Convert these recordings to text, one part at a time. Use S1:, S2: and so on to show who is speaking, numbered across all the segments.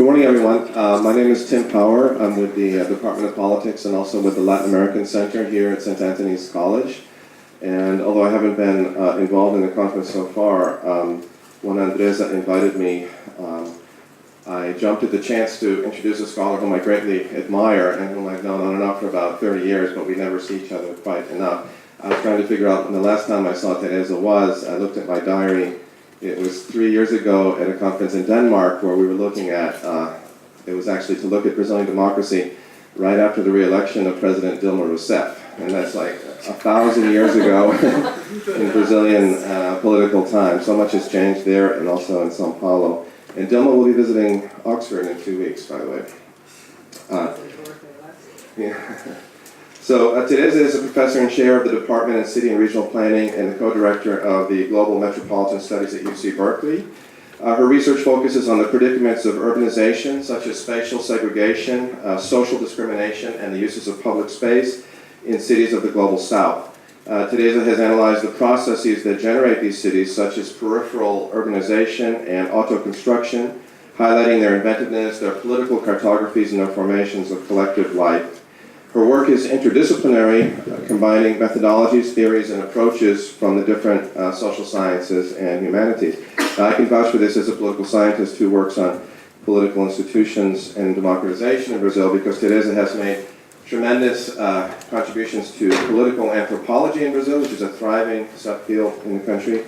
S1: morning, everyone. My name is Tim Power. I'm with the Department of Politics and also with the Latin American Center here at St. Anthony's College. And although I haven't been involved in the conference so far, when Teresa invited me, I jumped at the chance to introduce a scholar whom I greatly admire and whom I've known on and off for about 30 years, but we never see each other quite enough. I was trying to figure out when the last time I saw Teresa was. I looked at my diary. It was 3 years ago at a conference in Denmark where we were looking at, it was actually to look at Brazilian democracy right after the re-election of President Dilma Rousseff. And that's like 1,000 years ago in Brazilian political time. So much has changed there and also in Sao Paulo. And Dilma will be visiting Oxford in 2 weeks, by the way. Yeah. So Teresa is a professor and chair of the Department in City and Regional Planning and the co-director of the Global Metropolitan Studies at UC Berkeley. Her research focuses on the predicaments of urbanization, such as spatial segregation, social discrimination, and the uses of public space in cities of the Global South. Teresa has analyzed the processes that generate these cities, such as peripheral urbanization and auto-construction, highlighting their inventiveness, their political cartographies, and their formations of collective life. Her work is interdisciplinary, combining methodologies, theories, and approaches from the different social sciences and humanities. I can vouch for this as a political scientist who works on political institutions and democratization in Brazil, because Teresa has made tremendous contributions to political anthropology in Brazil, which is a thriving subfield in the country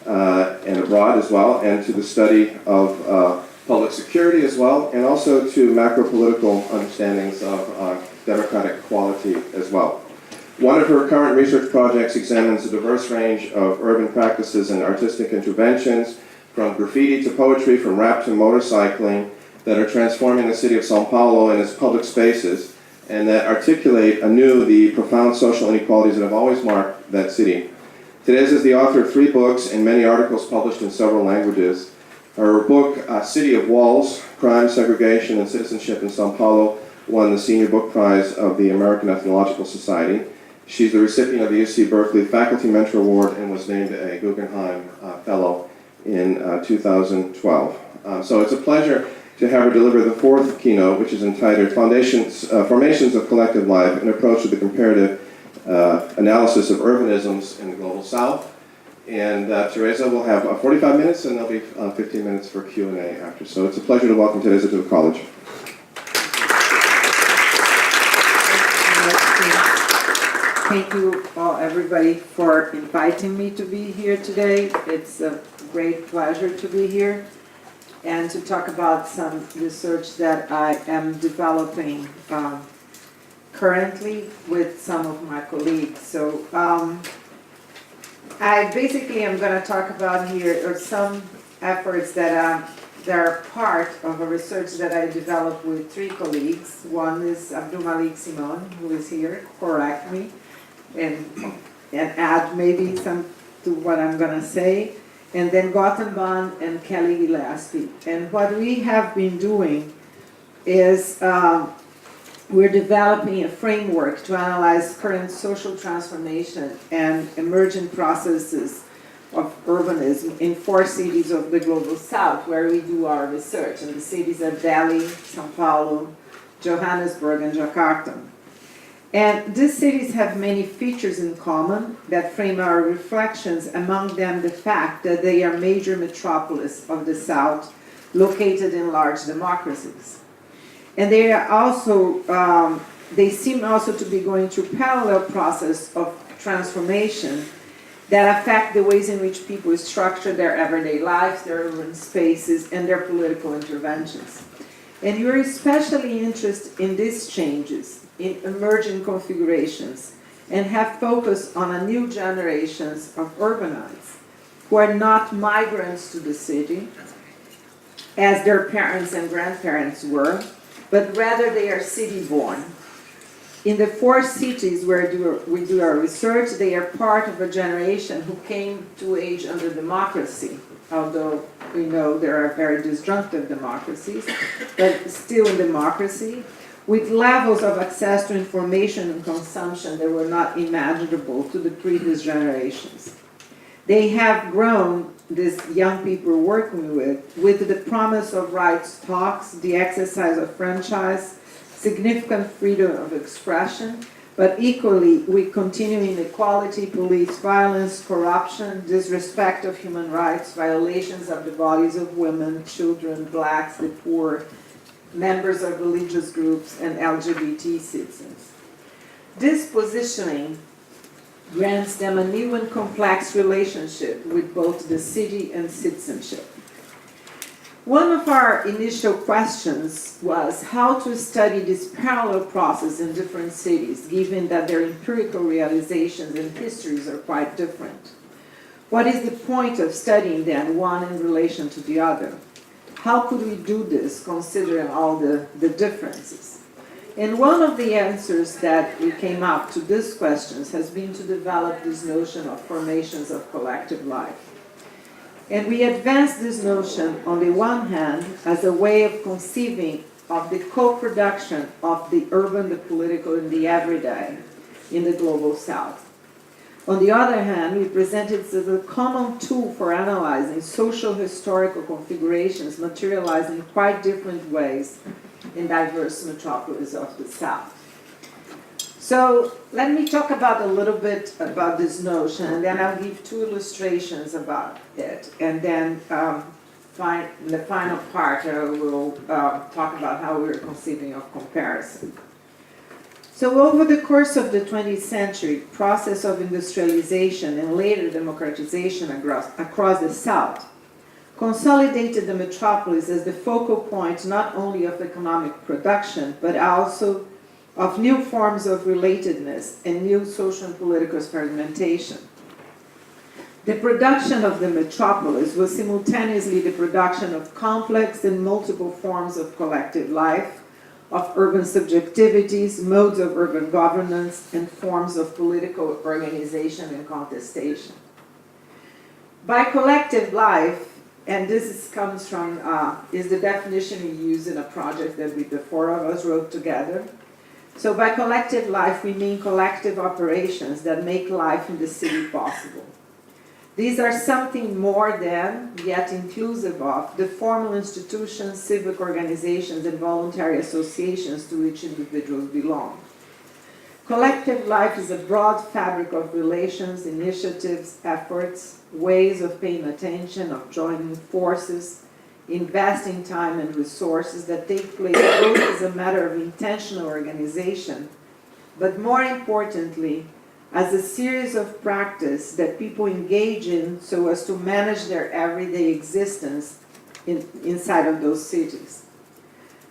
S1: and abroad as well, and to the study of public security as well, and also to macro-political understandings of democratic quality as well. One of her current research projects examines a diverse range of urban practices and artistic interventions, from graffiti to poetry, from rap to motorcycling, that are transforming the city of Sao Paulo and its public spaces, and that articulate anew the profound social inequalities that have always marked that city. Teresa is the author of 3 books and many articles published in several languages. Her book, City of Walls, Crime, Segregation, and Citizenship in Sao Paulo, won the Senior Book Prize of the American Ethnological Society. She's the recipient of the UC Berkeley Faculty Mentor Award and was named a Guggenheim Fellow in 2012. So it's a pleasure to have her deliver the 4th keynote, which is entitled Formations of Collective Life, an approach to the comparative analysis of urbanisms in the Global South. And Teresa will have 45 minutes, and there'll be 15 minutes for Q&A after. So it's a pleasure to welcome Teresa to the college.
S2: Thank you all, everybody, for inviting me to be here today. It's a great pleasure to be here and to talk about some research that I am developing currently with some of my colleagues. So I basically am going to talk about here are some efforts that are part of a research that I developed with 3 colleagues. One is Abdul Malik Simon, who is here, correct me, and add maybe some to what I'm going to say, and then Gautam Band and Kelly Gillespie. And what we have been doing is we're developing a framework to analyze current social transformation and emergent processes of urbanism in 4 cities of the Global South, where we do our research. And the cities are Delhi, Sao Paulo, Johannesburg, and Jakarta. And these cities have many features in common that frame our reflections, among them the fact that they are major metropolis of the South, located in large democracies. And they are also, they seem also to be going through parallel process of transformation that affect the ways in which people structure their everyday lives, their urban spaces, and their political interventions. And you're especially interested in these changes, in emerging configurations, and have focused on a new generations of urbanites who are not migrants to the city, as their parents and grandparents were, but rather they are city-born. In the 4 cities where we do our research, they are part of a generation who came to age under democracy, although we know there are very disjunctive democracies, but still in democracy, with levels of access to information and consumption that were not imaginable to the previous generations. They have grown these young people are working with the promise of rights talks, the exercise of franchise, significant freedom of expression, but equally we continue inequality, police violence, corruption, disrespect of human rights, violations of the bodies of women, children, blacks, the poor, members of religious groups, and LGBT citizens. This positioning grants them a new and complex relationship with both the city and citizenship. One of our initial questions was how to study this parallel process in different cities, given that their empirical realizations and histories are quite different. What is the point of studying them, one in relation to the other? How could we do this, considering all the differences? And one of the answers that we came up to these questions has been to develop this notion of formations of collective life. And we advanced this notion, on the one hand, as a way of conceiving of the co-production of the urban, the political, and the everyday in the global South. On the other hand, we present it as a common tool for analyzing social historical configurations materialized in quite different ways in diverse metropolis of the South. So let me talk about a little bit about this notion, and then I'll give two illustrations about it. And then in the final part, we'll talk about how we're conceiving of comparison. So over the course of the 20th century, process of industrialization and later democratization across the South consolidated the metropolis as the focal point not only of economic production, but also of new forms of relatedness and new social and political experimentation. The production of the metropolis was simultaneously the production of complex and multiple forms of collective life, of urban subjectivities, modes of urban governance, and forms of political organization and contestation. By collective life, and this comes from, is the definition we use in a project that the four of us wrote together. So by collective life, we mean collective operations that make life in the city possible. These are something more than, yet inclusive of, the formal institutions, civic organizations, and voluntary associations to which individuals belong. Collective life is a broad fabric of relations, initiatives, efforts, ways of paying attention, of joining forces, investing time and resources that take place both as a matter of intentional organization, but more importantly, as a series of practice that people engage in so as to manage their everyday existence inside of those cities.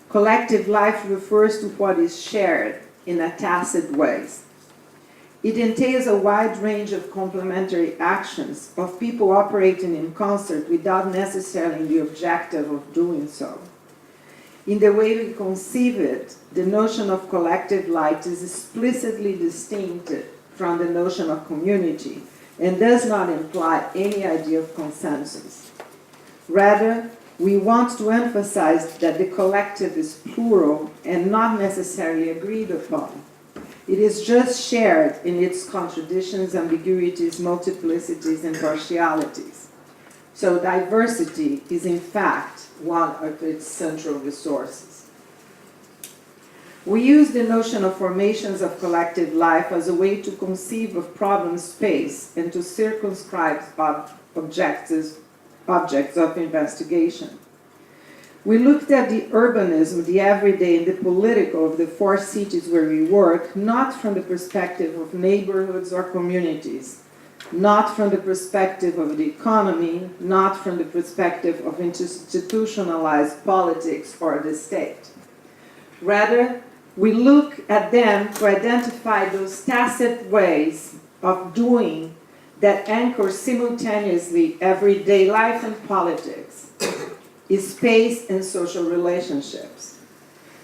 S2: Collective life refers to what is shared in a tacit ways. It entails a wide range of complementary actions of people operating in concert without necessarily the objective of doing so. In the way we conceive it, the notion of collective life is explicitly distinct from the notion of community and does not imply any idea of consensus. Rather, we want to emphasize that the collective is plural and not necessarily agreed upon. It is just shared in its contradictions, ambiguities, multiplicities, and partialities. So diversity is in fact one of its central resources. We use the notion of formations of collective life as a way to conceive of problem space and to circumscribe objects of investigation. We looked at the urbanism, the everyday, and the political of the four cities where we work, not from the perspective of neighborhoods or communities, not from the perspective of the economy, not from the perspective of institutionalized politics or the state. Rather, we look at them to identify those tacit ways of doing that anchor simultaneously everyday life and politics, space and social relationships.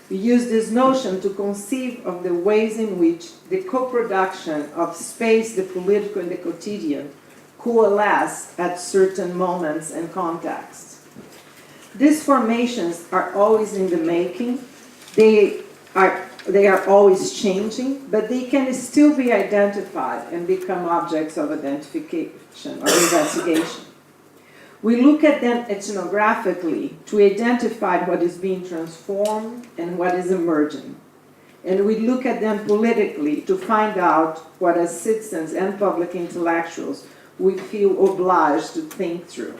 S2: We use this notion to conceive of the ways in which the co-production of space, the political, and the quotidian coalesce at certain moments and contexts. These formations are always in the making. They are always changing, but they can still be identified and become objects of identification or investigation. We look at them ethnographically to identify what is being transformed and what is emerging. And we look at them politically to find out what, as citizens and public intellectuals, we feel obliged to think through.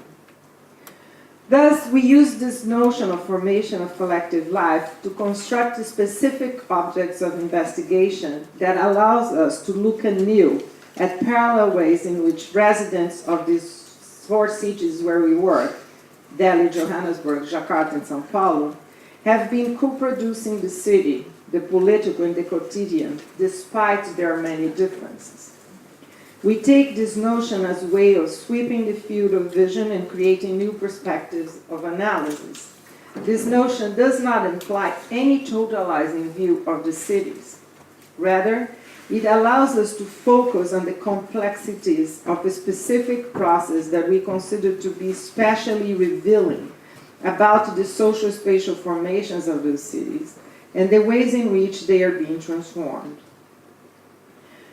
S2: Thus, we use this notion of formation of collective life to construct specific objects of investigation that allows us to look anew at parallel ways in which residents of these 4 cities where we work, Delhi, Johannesburg, Jakarta, and São Paulo, have been co-producing the city, the political and the quotidian, despite their many differences. We take this notion as a way of sweeping the field of vision and creating new perspectives of analysis. This notion does not imply any totalizing view of the cities. Rather, it allows us to focus on the complexities of a specific process that we consider to be especially revealing about the social spatial formations of those cities and the ways in which they are being transformed.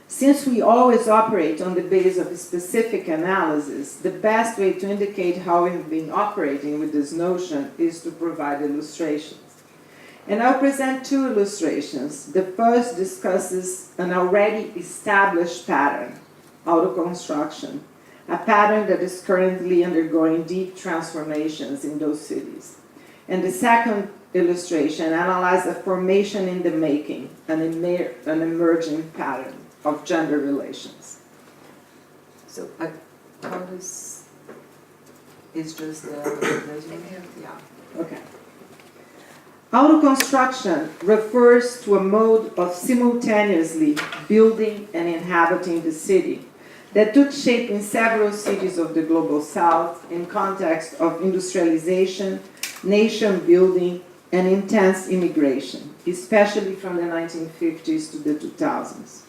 S2: Since we always operate on the basis of a specific analysis, the best way to indicate how we've been operating with this notion is to provide illustrations. And I'll present 2 illustrations. The first discusses an already established pattern, auto-construction, a pattern that is currently undergoing deep transformations in those cities. And the second illustration analyzes a formation in the making, an emerging pattern of gender relations. So, how this is just this one? Yeah. Okay. Auto-construction refers to a mode of simultaneously building and inhabiting the city that took shape in several cities of the global south in context of industrialization, nation building, and intense immigration, especially from the 1950s to the 2000s.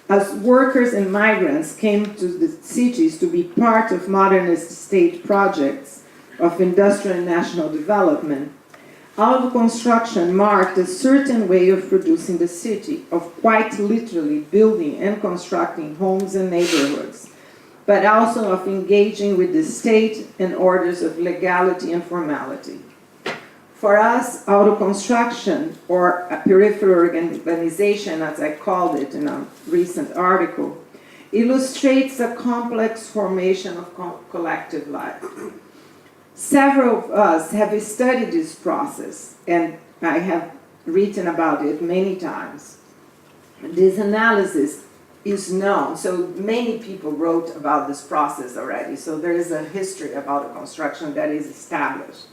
S2: As workers and migrants came to the cities to be part of modernist state projects of industrial and national development, auto-construction marked a certain way of producing the city, of quite literally building and constructing homes and neighborhoods, but also of engaging with the state and orders of legality and formality. For us, auto-construction, or a peripheral organization, as I called it in a recent article, illustrates a complex formation of collective life. Several of us have studied this process, and I have written about it many times. This analysis is known, so many people wrote about this process already, so there is a history about the construction that is established.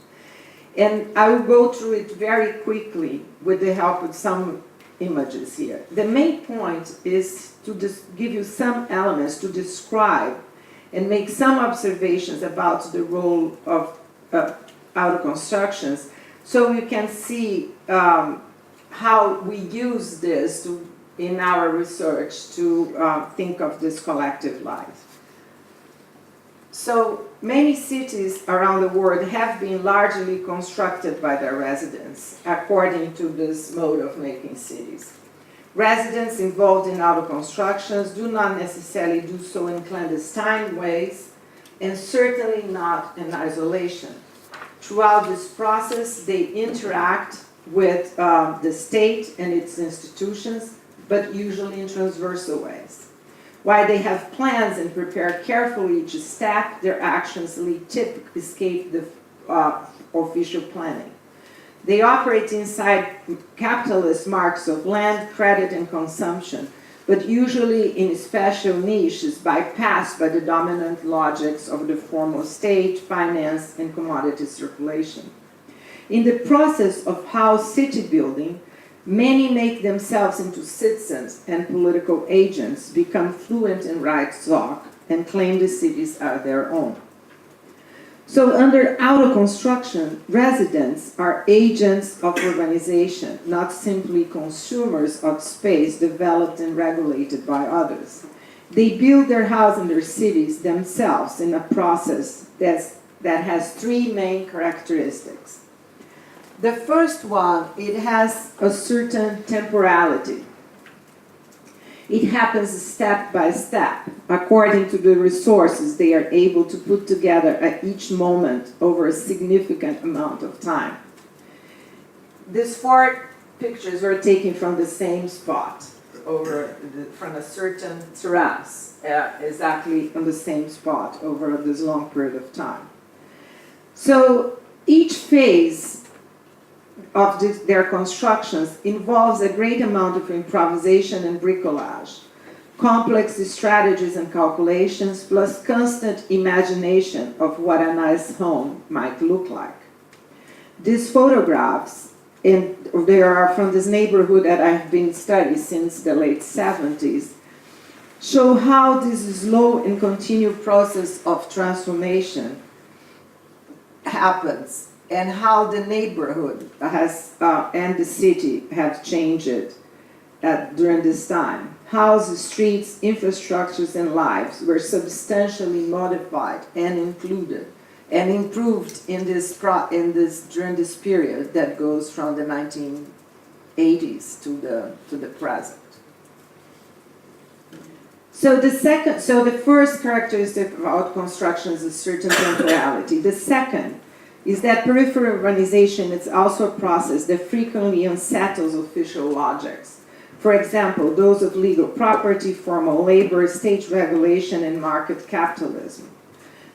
S2: And I will go through it very quickly with the help of some images here. The main point is to give you some elements to describe and make some observations about the role of auto-constructions, so you can see how we use this in our research to think of this collective life. So many cities around the world have been largely constructed by their residents, according to this mode of making cities. Residents involved in auto-constructions do not necessarily do so in clandestine ways, and certainly not in isolation. Throughout this process, they interact with the state and its institutions, but usually in transversal ways. While they have plans and prepare carefully each step, their actions escape the official planning. They operate inside capitalist markets of land, credit, and consumption, but usually in special niches bypassed by the dominant logics of the formal state, finance, and commodity circulation. In the process of house city building, many make themselves into citizens and political agents, become fluent in right talk, and claim the cities are their own. So under auto-construction, residents are agents of urbanization, not simply consumers of space developed and regulated by others. They build their house and their cities themselves in a process that has 3 main characteristics. The first one, it has a certain temporality. It happens step by step, according to the resources they are able to put together at each moment over a significant amount of time. These 4 pictures were taken from the same spot, from a certain terrace, exactly on the same spot over this long period of time. So each phase of their constructions involves a great amount of improvisation and bricolage, complex strategies and calculations, plus constant imagination of what a nice home might look like. These photographs, and they are from this neighborhood that I've been studying since the late 70s, show how this slow and continued process of transformation happens, and how the neighborhood has and the city have changed during this time. Houses, streets, infrastructures, and lives were substantially modified and included and improved during this period that goes from the 1980s to the present. So the first characteristic about construction is a certain temporality. The second is that peripheral urbanization is also a process that frequently unsettles official logics. For example, those of legal property, formal labor, state regulation, and market capitalism.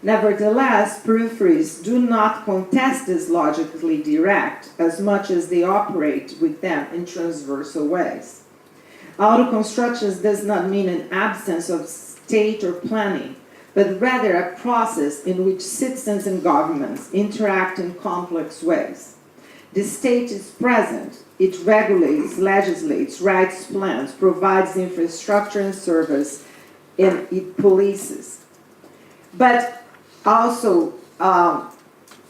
S2: Nevertheless, peripheries do not contest this logically direct as much as they operate with them in transversal ways. Auto-construction does not mean an absence of state or planning, but rather a process in which citizens and governments interact in complex ways. The state is present. It regulates, legislates, writes plans, provides infrastructure and service, and it polices. But also,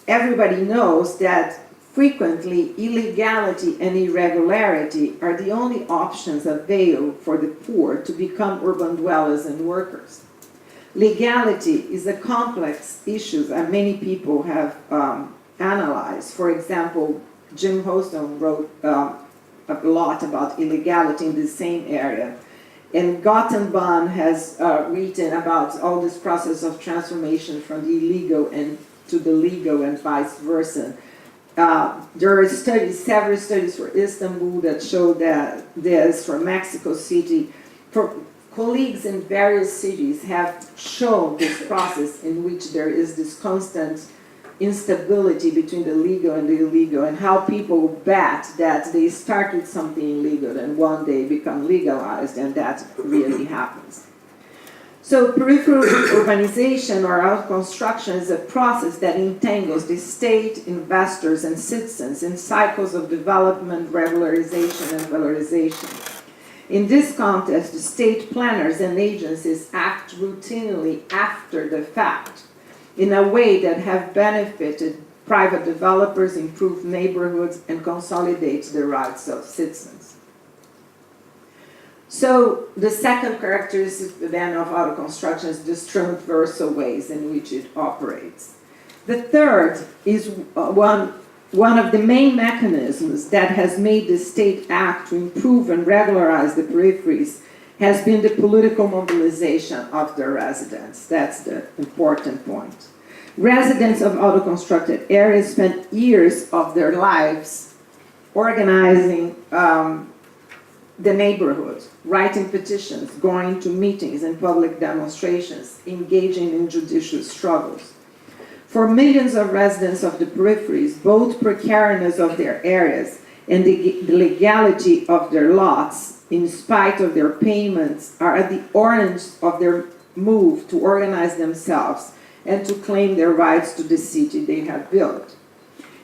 S2: everybody knows that frequently illegality and irregularity are the only options available for the poor to become urban dwellers and workers. Legality is a complex issue that many people have analyzed. For example, Jim Houston wrote a lot about illegality in the same area. And Gottenbaum has written about all this process of transformation from the illegal and to the legal and vice versa. There are several studies for Istanbul that show that this, for Mexico City, for colleagues in various cities have shown this process in which there is this constant instability between the legal and the illegal, and how people bet that they start with something illegal and one day become legalized, and that really happens. So peripheral urbanization or out-construction is a process that entangles the state, investors, and citizens in cycles of development, regularization, and valorization. In this context, the state planners and agencies act routinely after the fact in a way that have benefited private developers, improved neighborhoods, and consolidates the rights of citizens. So the second characteristic then of auto construction is the transversal ways in which it operates. The third is one of the main mechanisms that has made the state act to improve and regularize the peripheries has been the political mobilization of the residents. That's the important point. Residents of auto-constructed areas spent years of their lives organizing the neighborhood, writing petitions, going to meetings and public demonstrations, engaging in judicial struggles. For millions of residents of the peripheries, both precariousness of their areas and the legality of their lots, in spite of their payments, are at the origin of their move to organize themselves and to claim their rights to the city they have built.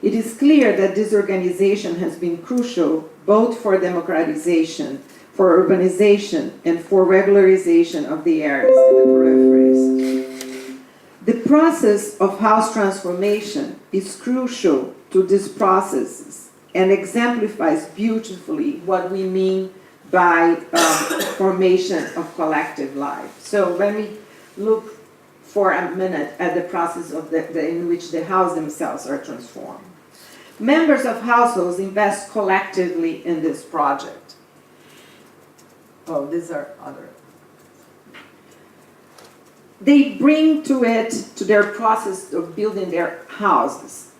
S2: It is clear that this organization has been crucial both for democratization, for urbanization, and for regularization of the areas in the peripheries. The process of house transformation is crucial to these processes and exemplifies beautifully what we mean by formation of collective life. So let me look for a minute at the process of in which the houses themselves are transformed. Members of households invest collectively in this project. Oh, these are other. They bring to their process of building their houses,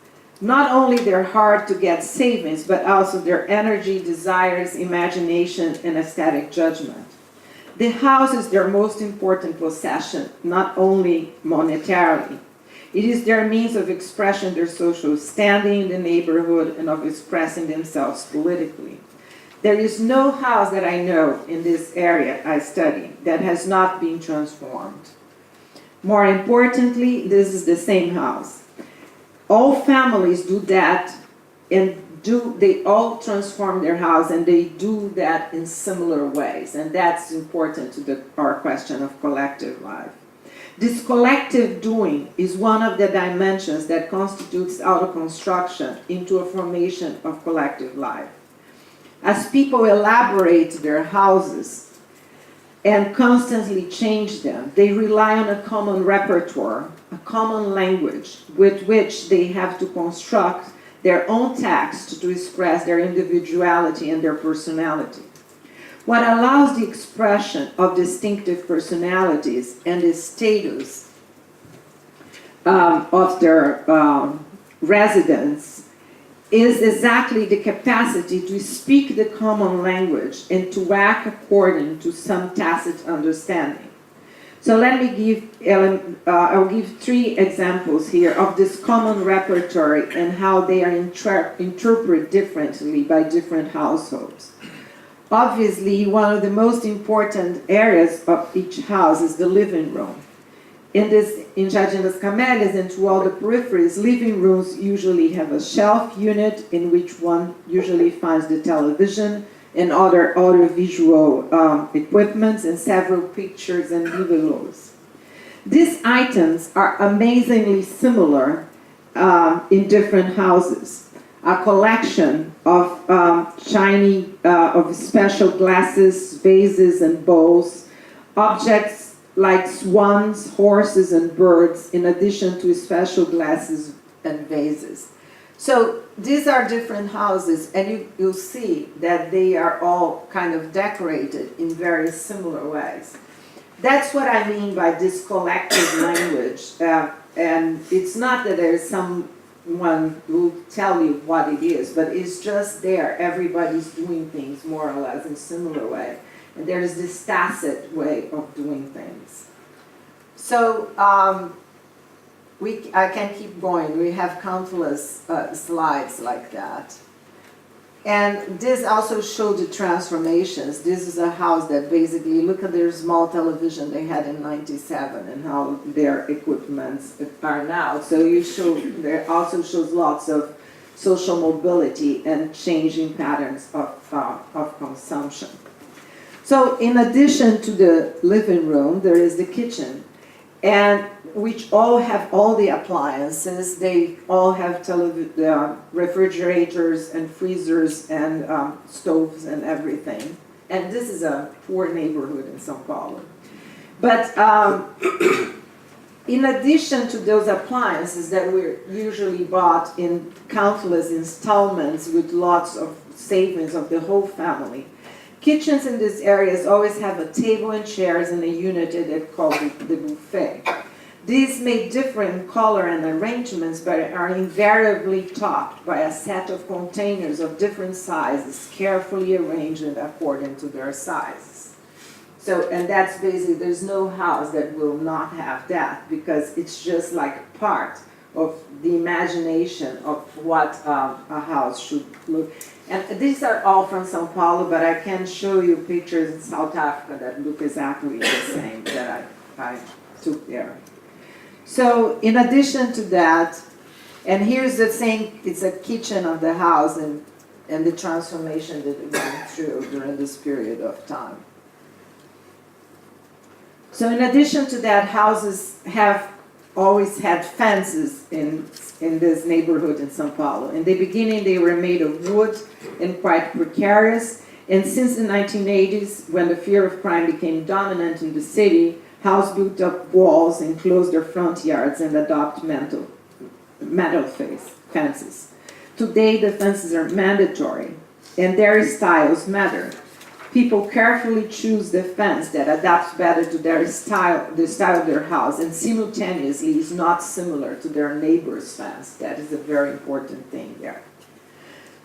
S2: not only their hard-to-get savings, but also their energy, desires, imagination, and aesthetic judgment. The house is their most important possession, not only monetarily. It is their means of expression, their social standing in the neighborhood, and of expressing themselves politically. There is no house that I know in this area I study that has not been transformed. More importantly, this is the same house. All families do that, and they all transform their house, and they do that in similar ways, and that's important to our question of collective life. This collective doing is one of the dimensions that constitutes auto-construction into a formation of collective life. As people elaborate their houses and constantly change them, they rely on a common repertoire, a common language with which they have to construct their own text to express their individuality and their personality. What allows the expression of distinctive personalities and the status of their residents is exactly the capacity to speak the common language and to act according to some tacit understanding. So let me I'll give 3 examples here of this common repertoire and how they are interpreted differently by different households. Obviously, one of the most important areas of each house is the living room. In Jardim das Camélias and to all the peripheries, living rooms usually have a shelf unit in which one usually finds the television and other audiovisual equipments and several pictures and bibelots. These items are amazingly similar in different houses. A collection of of special glasses, vases, and bowls, objects like swans, horses, and birds, in addition to special glasses and vases. So these are different houses, and you'll see that they are all kind of decorated in very similar ways. That's what I mean by this collective language, and it's not that there's someone will tell you what it is, but it's just there. Everybody's doing things more or less in similar way. And there's this tacit way of doing things. So I can keep going. We have countless slides like that. And this also showed the transformations. This is a house that basically, look at their small television they had in '97 and how their equipments are now. So there also shows lots of social mobility and changing patterns of consumption. So in addition to the living room, there is the kitchen, and which all have all the appliances. They all have refrigerators and freezers and stoves and everything. And this is a poor neighborhood in São Paulo. But in addition to those appliances that were usually bought in countless installments with lots of savings of the whole family, kitchens in these areas always have a table and chairs and a unit that called the buffet. These may differ in color and arrangements, but are invariably topped by a set of containers of different sizes, carefully arranged according to their sizes. So, and that's basically, there's no house that will not have that, because it's just like part of the imagination of what a house should look. And these are all from São Paulo, but I can show you pictures in South Africa that look exactly the same that I took there. So in addition to that, and here's the same, it's a kitchen of the house and the transformation that it went through during this period of time. So in addition to that, houses have always had fences in this neighborhood in São Paulo. In the beginning, they were made of wood and quite precarious. And since the 1980s, when the fear of crime became dominant in the city, houses built up walls, enclosed their front yards, and adopt metal fences. Today, the fences are mandatory, and their styles matter. People carefully choose the fence that adapts better to their style, the style of their house, and simultaneously is not similar to their neighbor's fence. That is a very important thing there.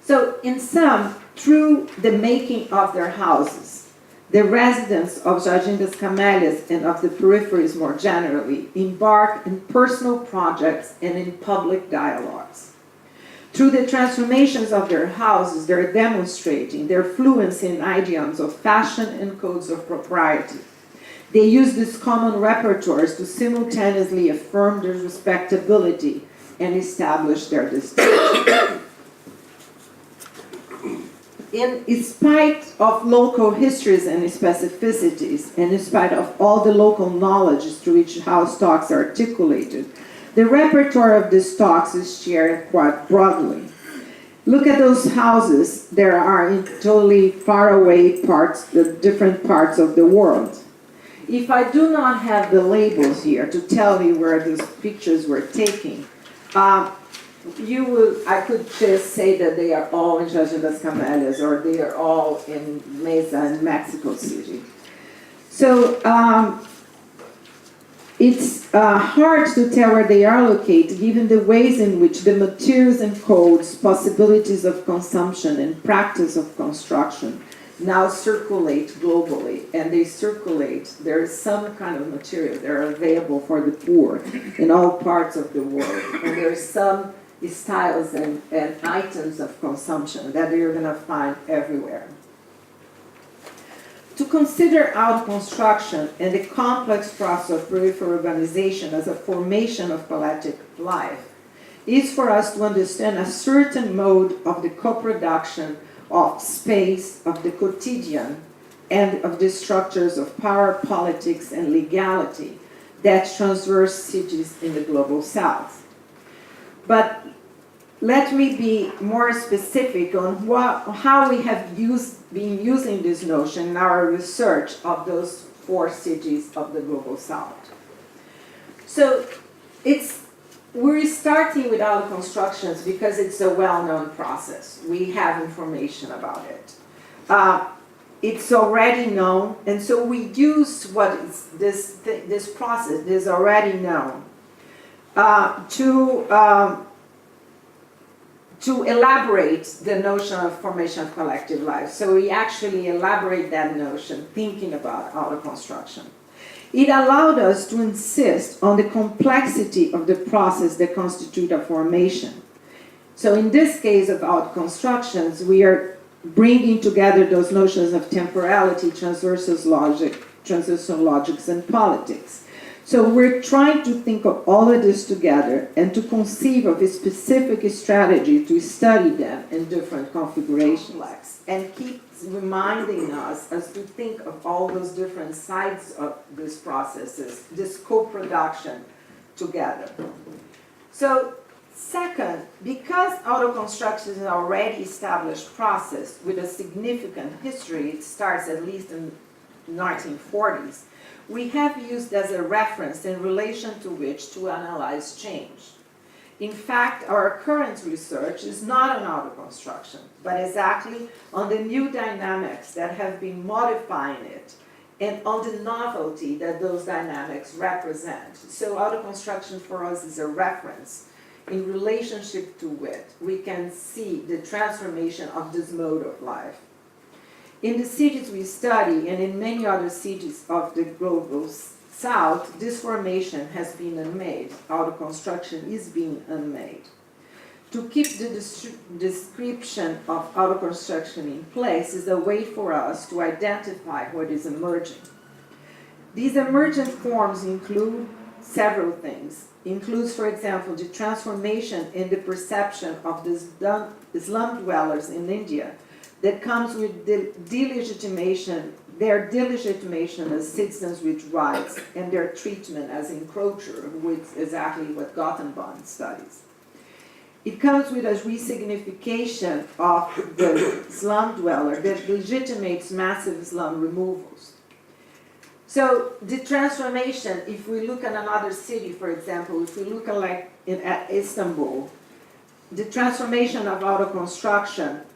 S2: So in sum, through the making of their houses, the residents of Jardim das Camélias and of the peripheries more generally embark in personal projects and in public dialogues. Through the transformations of their houses, they're demonstrating their fluency in idioms of fashion and codes of propriety. They use these common repertoires to simultaneously affirm their respectability and establish their distinction. In spite of local histories and specificities, and in spite of all the local knowledge through which house talks are articulated, the repertoire of these talks is shared quite broadly. Look at those houses. There are in totally faraway parts, the different parts of the world. If I do not have the labels here to tell you where these pictures were taken, I could just say that they are all in Jardim das Camélias or they are all in Mesa in Mexico City. So it's hard to tell where they are located given the ways in which the materials and codes, possibilities of consumption and practice of construction now circulate globally, and they circulate. There is some kind of material that are available for the poor in all parts of the world, and there's some styles and items of consumption that you're going to find everywhere. To consider auto construction and the complex process of peripheral urbanization as a formation of collective life is for us to understand a certain mode of the co-production of space, of the quotidian, and of the structures of power, politics, and legality that traverse cities in the global south. But let me be more specific on how we have been using this notion in our research of those 4 cities of the global south. So we're starting with auto constructions because it's a well-known process. We have information about it. It's already known, and so we used what is this process is already known to elaborate the notion of formation of collective life. So we actually elaborate that notion thinking about auto construction. It allowed us to insist on the complexity of the process that constitute a formation. So in this case of auto constructions, we are bringing together those notions of temporality, transversal logics, and politics. So we're trying to think of all of this together and to conceive of a specific strategy to study them in different configurations and keep reminding us as to think of all those different sides of these processes, this co-production together. So second, because auto construction is an already established process with a significant history, it starts at least in the 1940s, we have used as a reference in relation to which to analyze change. In fact, our current research is not on auto construction, but exactly on the new dynamics that have been modifying it and on the novelty that those dynamics represent. So auto construction for us is a reference in relationship to which we can see the transformation of this mode of life. In the cities we study, and in many other cities of the global south, this formation has been unmade. Auto construction is being unmade. To keep the description of auto construction in place is a way for us to identify what is emerging. These emergent forms include several things. Includes, for example, the transformation in the perception of the slum dwellers in India that comes with their delegitimation as citizens with rights and their treatment as encroacher, which is exactly what Gothenburg studies. It comes with a resignification of the slum dweller that legitimates massive slum removals. So the transformation, if we look at another city, for example, if we look at Istanbul, the transformation of auto construction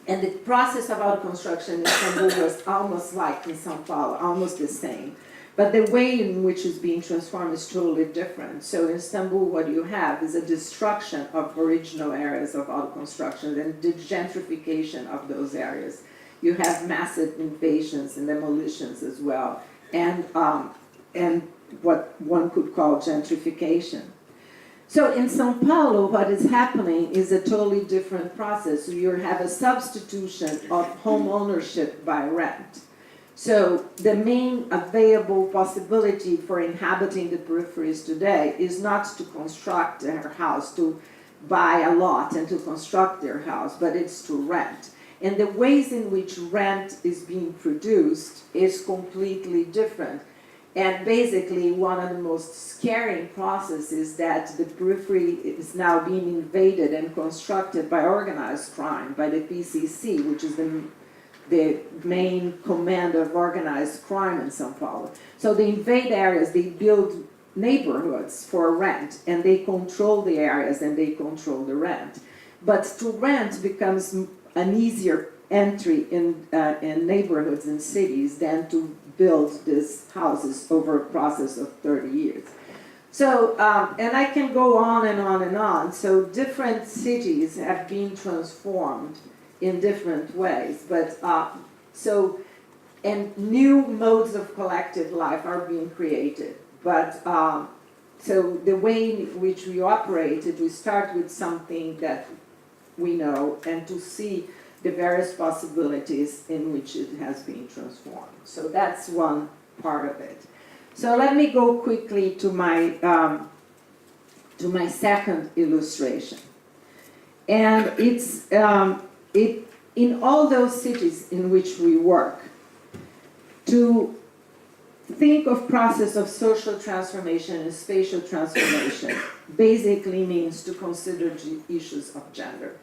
S2: And the process of auto construction in Istanbul was almost like in São Paulo, almost the same. But the way in which it's being transformed is totally different. So in Istanbul, what you have is a destruction of original areas of auto construction and the gentrification of those areas. You have massive invasions and demolitions as well, and what one could call gentrification. So in São Paulo, what is happening is a totally different process. So you have a substitution of home ownership by rent. So the main available possibility for inhabiting the peripheries today is not to construct their house, to buy a lot and to construct their house, but it's to rent. And the ways in which rent is being produced is completely different. And basically, one of the most scary processes is that the periphery is now being invaded and constructed by organized crime, by the PCC, which is the main command of organized crime in São Paulo. So they invade areas, they build neighborhoods for rent, and they control the areas and they control the rent. But to rent becomes an easier entry in neighborhoods and cities than to build these houses over a process of 30 years. So, and I can go on and on and on. So different cities have been transformed in different ways, but and new modes of collective life are being created. But so the way in which we operate it, we start with something that we know and to see the various possibilities in which it has been transformed. So that's one part of it. So let me go quickly to my second illustration. And it's in all those cities in which we work, to think of process of social transformation and spatial transformation basically means to consider issues of gender.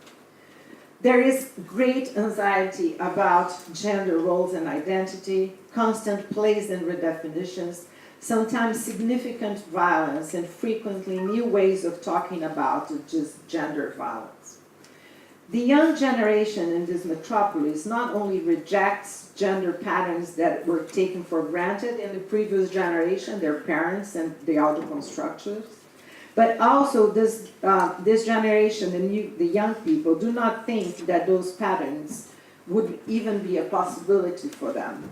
S2: There is great anxiety about gender roles and identity, constant plays and redefinitions, sometimes significant violence, and frequently new ways of talking about just gender violence. The young generation in this metropolis not only rejects gender patterns that were taken for granted in the previous generation, their parents and the auto constructors, but also this generation, the young people, do not think that those patterns would even be a possibility for them.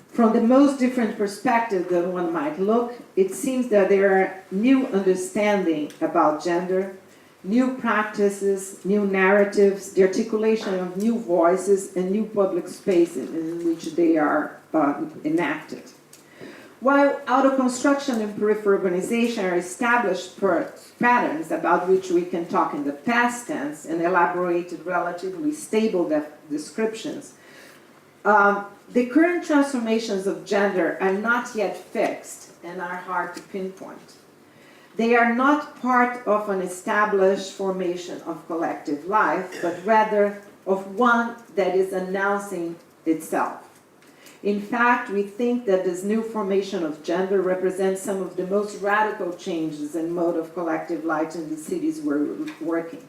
S2: From the most different perspective that one might look, it seems that there are new understanding about gender, new practices, new narratives, the articulation of new voices and new public spaces in which they are enacted. While auto construction and peripheral urbanization are established patterns about which we can talk in the past tense and elaborate relatively stable descriptions, the current transformations of gender are not yet fixed and are hard to pinpoint. They are not part of an established formation of collective life, but rather of one that is announcing itself. In fact, we think that this new formation of gender represents some of the most radical changes in mode of collective life in the cities where we're working.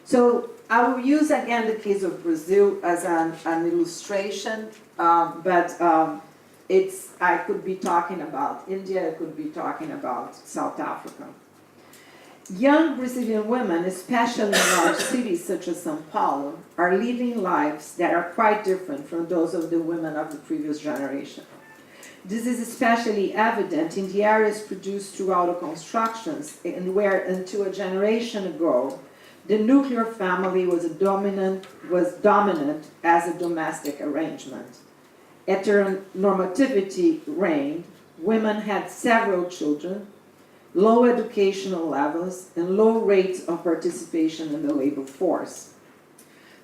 S2: So I will use again the case of Brazil as an illustration, but I could be talking about India, I could be talking about South Africa. Young Brazilian women, especially in large cities such as São Paulo, are living lives that are quite different from those of the women of the previous generation. This is especially evident in the areas produced through auto constructions and where, until a generation ago, the nuclear family was dominant as a domestic arrangement. Heteronormativity reigned, women had several children, low educational levels, and low rates of participation in the labor force.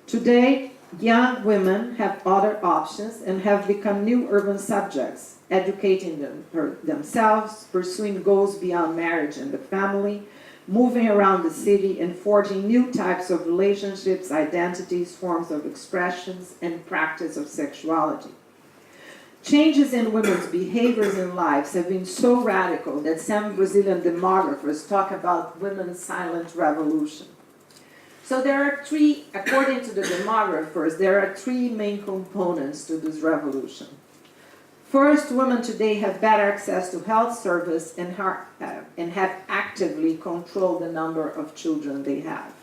S2: Today, young women have other options and have become new urban subjects, educating themselves, pursuing goals beyond marriage and the family, moving around the city and forging new types of relationships, identities, forms of expressions, and practice of sexuality. Changes in women's behaviors and lives have been so radical that some Brazilian demographers talk about women's silent revolution. So there are three, according to the demographers, there are three main components to this revolution. First, women today have better access to health service and have actively controlled the number of children they have.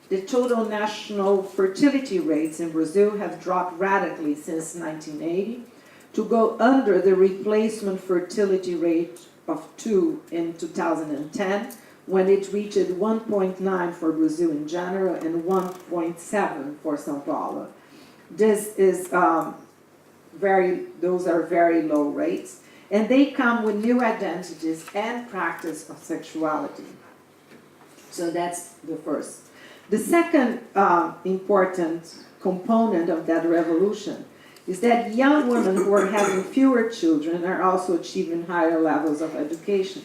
S2: The total national fertility rates in Brazil have dropped radically since 1980 to go under the replacement fertility rate of 2 in 2010, when it reached 1.9 for Brazil in general and 1.7 for São Paulo. This is those are very low rates, and they come with new identities and practice of sexuality. So that's the first. The second important component of that revolution is that young women who are having fewer children are also achieving higher levels of education.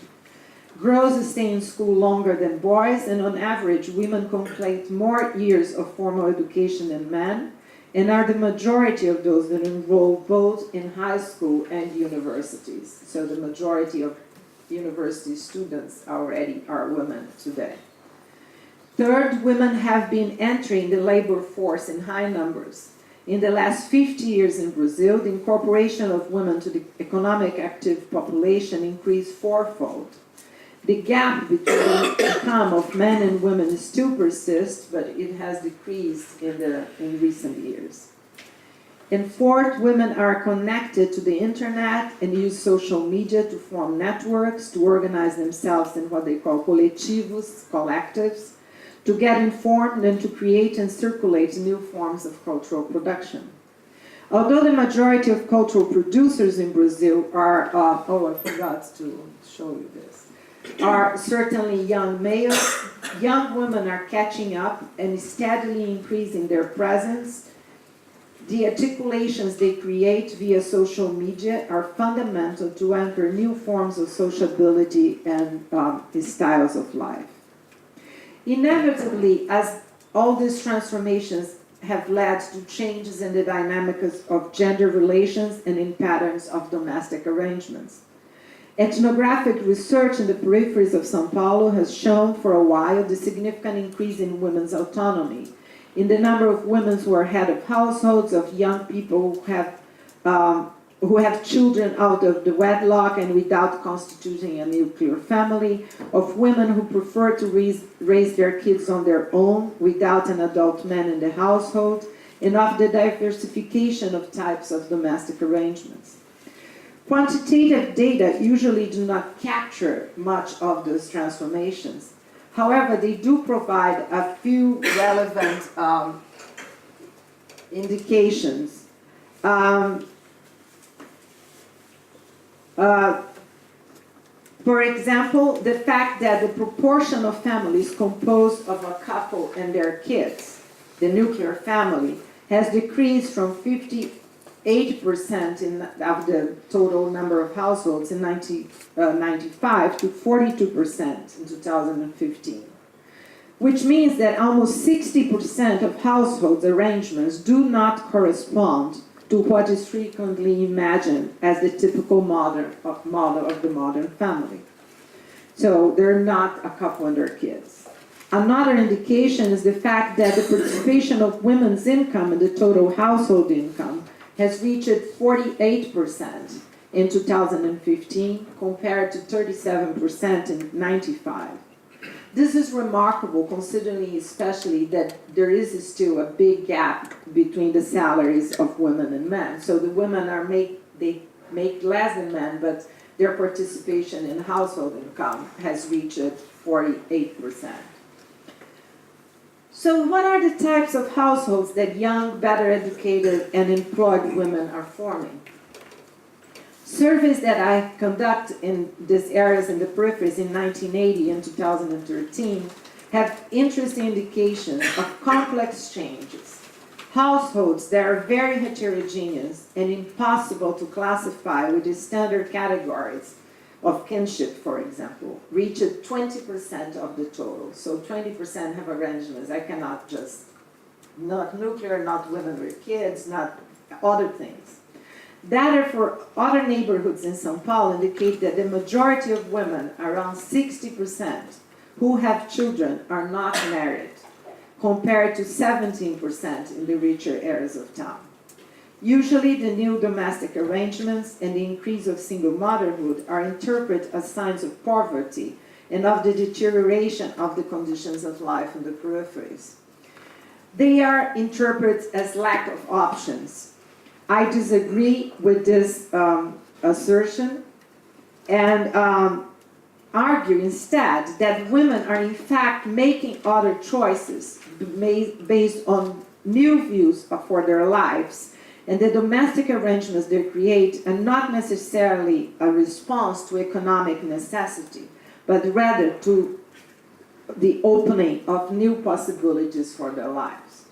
S2: Girls stay in school longer than boys, and on average, women complete more years of formal education than men, and are the majority of those that enroll both in high school and universities. So the majority of university students already are women today. Third, women have been entering the labor force in high numbers. In the last 50 years in Brazil, the incorporation of women to the economic active population increased fourfold. The gap between the income of men and women still persists, but it has decreased in recent years. And fourth, women are connected to the internet and use social media to form networks, to organize themselves in what they call collectivos, collectives, to get informed and to create and circulate new forms of cultural production. Although the majority of cultural producers in Brazil are, I forgot to show you this, are certainly young males, young women are catching up and steadily increasing their presence. The articulations they create via social media are fundamental to anchor new forms of sociability and styles of life. Inevitably, as all these transformations have led to changes in the dynamics of gender relations and in patterns of domestic arrangements. Ethnographic research in the peripheries of São Paulo has shown for a while the significant increase in women's autonomy, in the number of women who are head of households, of young people who have children out of the wedlock and without constituting a nuclear family, of women who prefer to raise their kids on their own without an adult man in the household, and of the diversification of types of domestic arrangements. Quantitative data usually do not capture much of those transformations. However, they do provide a few relevant indications. For example, the fact that the proportion of families composed of a couple and their kids, the nuclear family, has decreased from 58% of the total number of households in 1995 to 42% in 2015. Which means that almost 60% of households arrangements do not correspond to what is frequently imagined as the typical model of the modern family. So they're not a couple and their kids. Another indication is the fact that the participation of women's income in the total household income has reached 48% in 2015 compared to 37% in 95. This is remarkable, considering especially that there is still a big gap between the salaries of women and men. So the women they make less than men, but their participation in household income has reached 48%. So what are the types of households that young, better educated, and employed women are forming? Surveys that I conduct in these areas in the peripheries in 1980 and 2013 have interesting indications of complex changes. Households that are very heterogeneous and impossible to classify with the standard categories of kinship, for example, reach 20% of the total. So 20% have arrangements. I cannot just, not nuclear, not women with kids, not other things. Data for other neighborhoods in São Paulo indicate that the majority of women, around 60%, who have children are not married. compared to 17% in the richer areas of town. Usually, the new domestic arrangements and the increase of single motherhood are interpreted as signs of poverty and of the deterioration of the conditions of life in the peripheries. They are interpreted as lack of options. I disagree with this assertion and argue instead that women are in fact making other choices based on new views for their lives, and the domestic arrangements they create are not necessarily a response to economic necessity, but rather to the opening of new possibilities for their lives.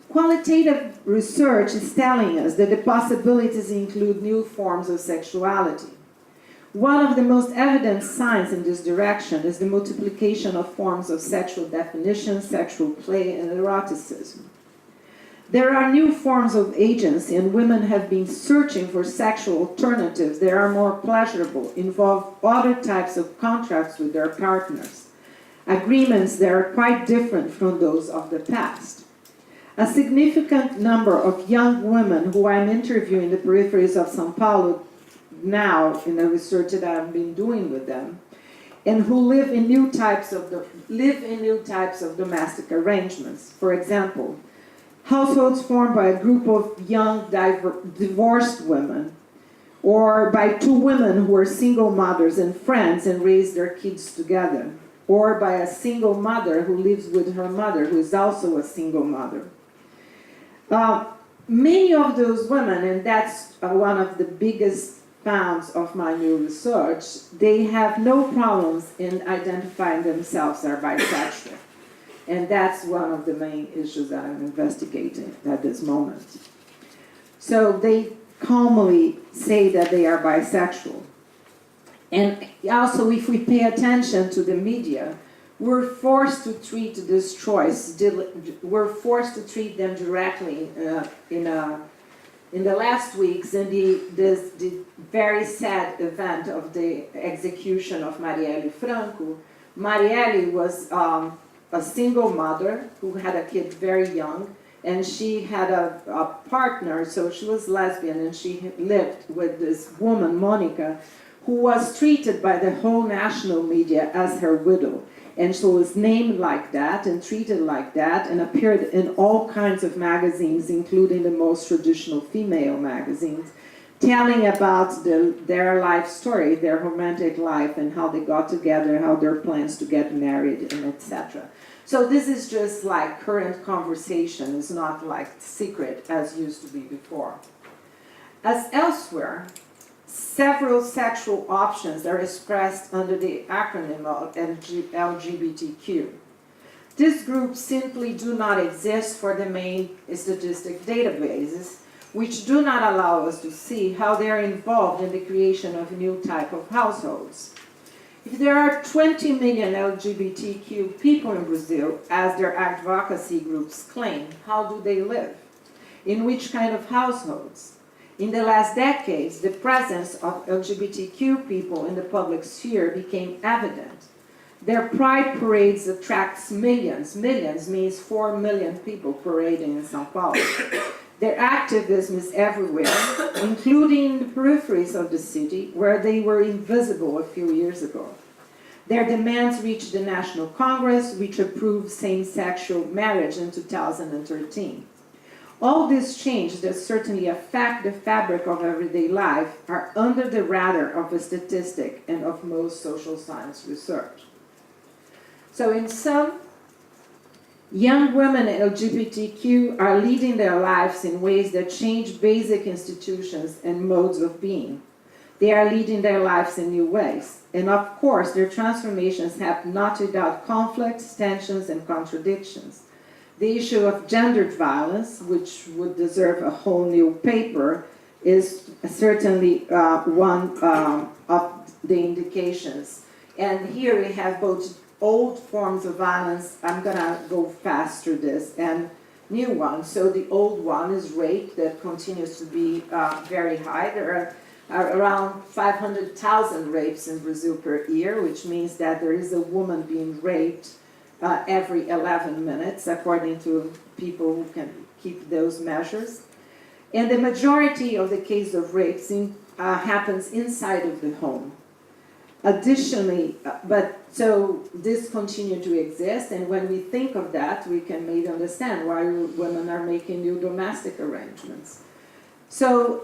S2: Qualitative research is telling us that the possibilities include new forms of sexuality. One of the most evident signs in this direction is the multiplication of forms of sexual definition, sexual play, and eroticism. There are new forms of agency, and women have been searching for sexual alternatives that are more pleasurable, involve other types of contracts with their partners, agreements that are quite different from those of the past. A significant number of young women who I'm interviewing in the peripheries of São Paulo now in the research that I've been doing with them, and who live in new types of domestic arrangements. For example, households formed by a group of young divorced women, or by two women who are single mothers and friends and raise their kids together, or by a single mother who lives with her mother, who is also a single mother. Many of those women, and that's one of the biggest founds of my new research, they have no problems in identifying themselves as bisexual. And that's one of the main issues that I'm investigating at this moment. So they calmly say that they are bisexual. And also, if we pay attention to the media, we're forced to treat this choice, we're forced to treat them directly in the last weeks, in the very sad event of the execution of Marielle Franco. Marielle was a single mother who had a kid very young, and she had a partner, so she was lesbian, and she lived with this woman, Monica, who was treated by the whole national media as her widow. And so was named like that and treated like that and appeared in all kinds of magazines, including the most traditional female magazines, telling about their life story, their romantic life, and how they got together, how their plans to get married, and etc. So this is just like current conversation. It's not like secret as used to be before. As elsewhere, several sexual options are expressed under the acronym of LGBTQ. These groups simply do not exist for the main statistic databases, which do not allow us to see how they are involved in the creation of new type of households. If there are 20 million LGBTQ people in Brazil, as their advocacy groups claim, how do they live? In which kind of households? In the last decades, the presence of LGBTQ people in the public sphere became evident. Their pride parades attracts millions. Millions means 4 million people parading in São Paulo. Their activism is everywhere, including in the peripheries of the city, where they were invisible a few years ago. Their demands reached the National Congress, which approved same-sex marriage in 2013. All these changes that certainly affect the fabric of everyday life are under the radar of a statistic and of most social science research. So in sum, young women LGBTQ are leading their lives in ways that change basic institutions and modes of being. They are leading their lives in new ways. And of course, their transformations happen not without conflicts, tensions, and contradictions. The issue of gendered violence, which would deserve a whole new paper, is certainly one of the indications. And here we have both old forms of violence, I'm going to go fast through this, and new ones. So the old one is rape, that continues to be very high. There are around 500,000 rapes in Brazil per year, which means that there is a woman being raped every 11 minutes, according to people who can keep those measures. And the majority of the case of rapes happens inside of the home. Additionally, so this continue to exist, and when we think of that, we can maybe understand why women are making new domestic arrangements. So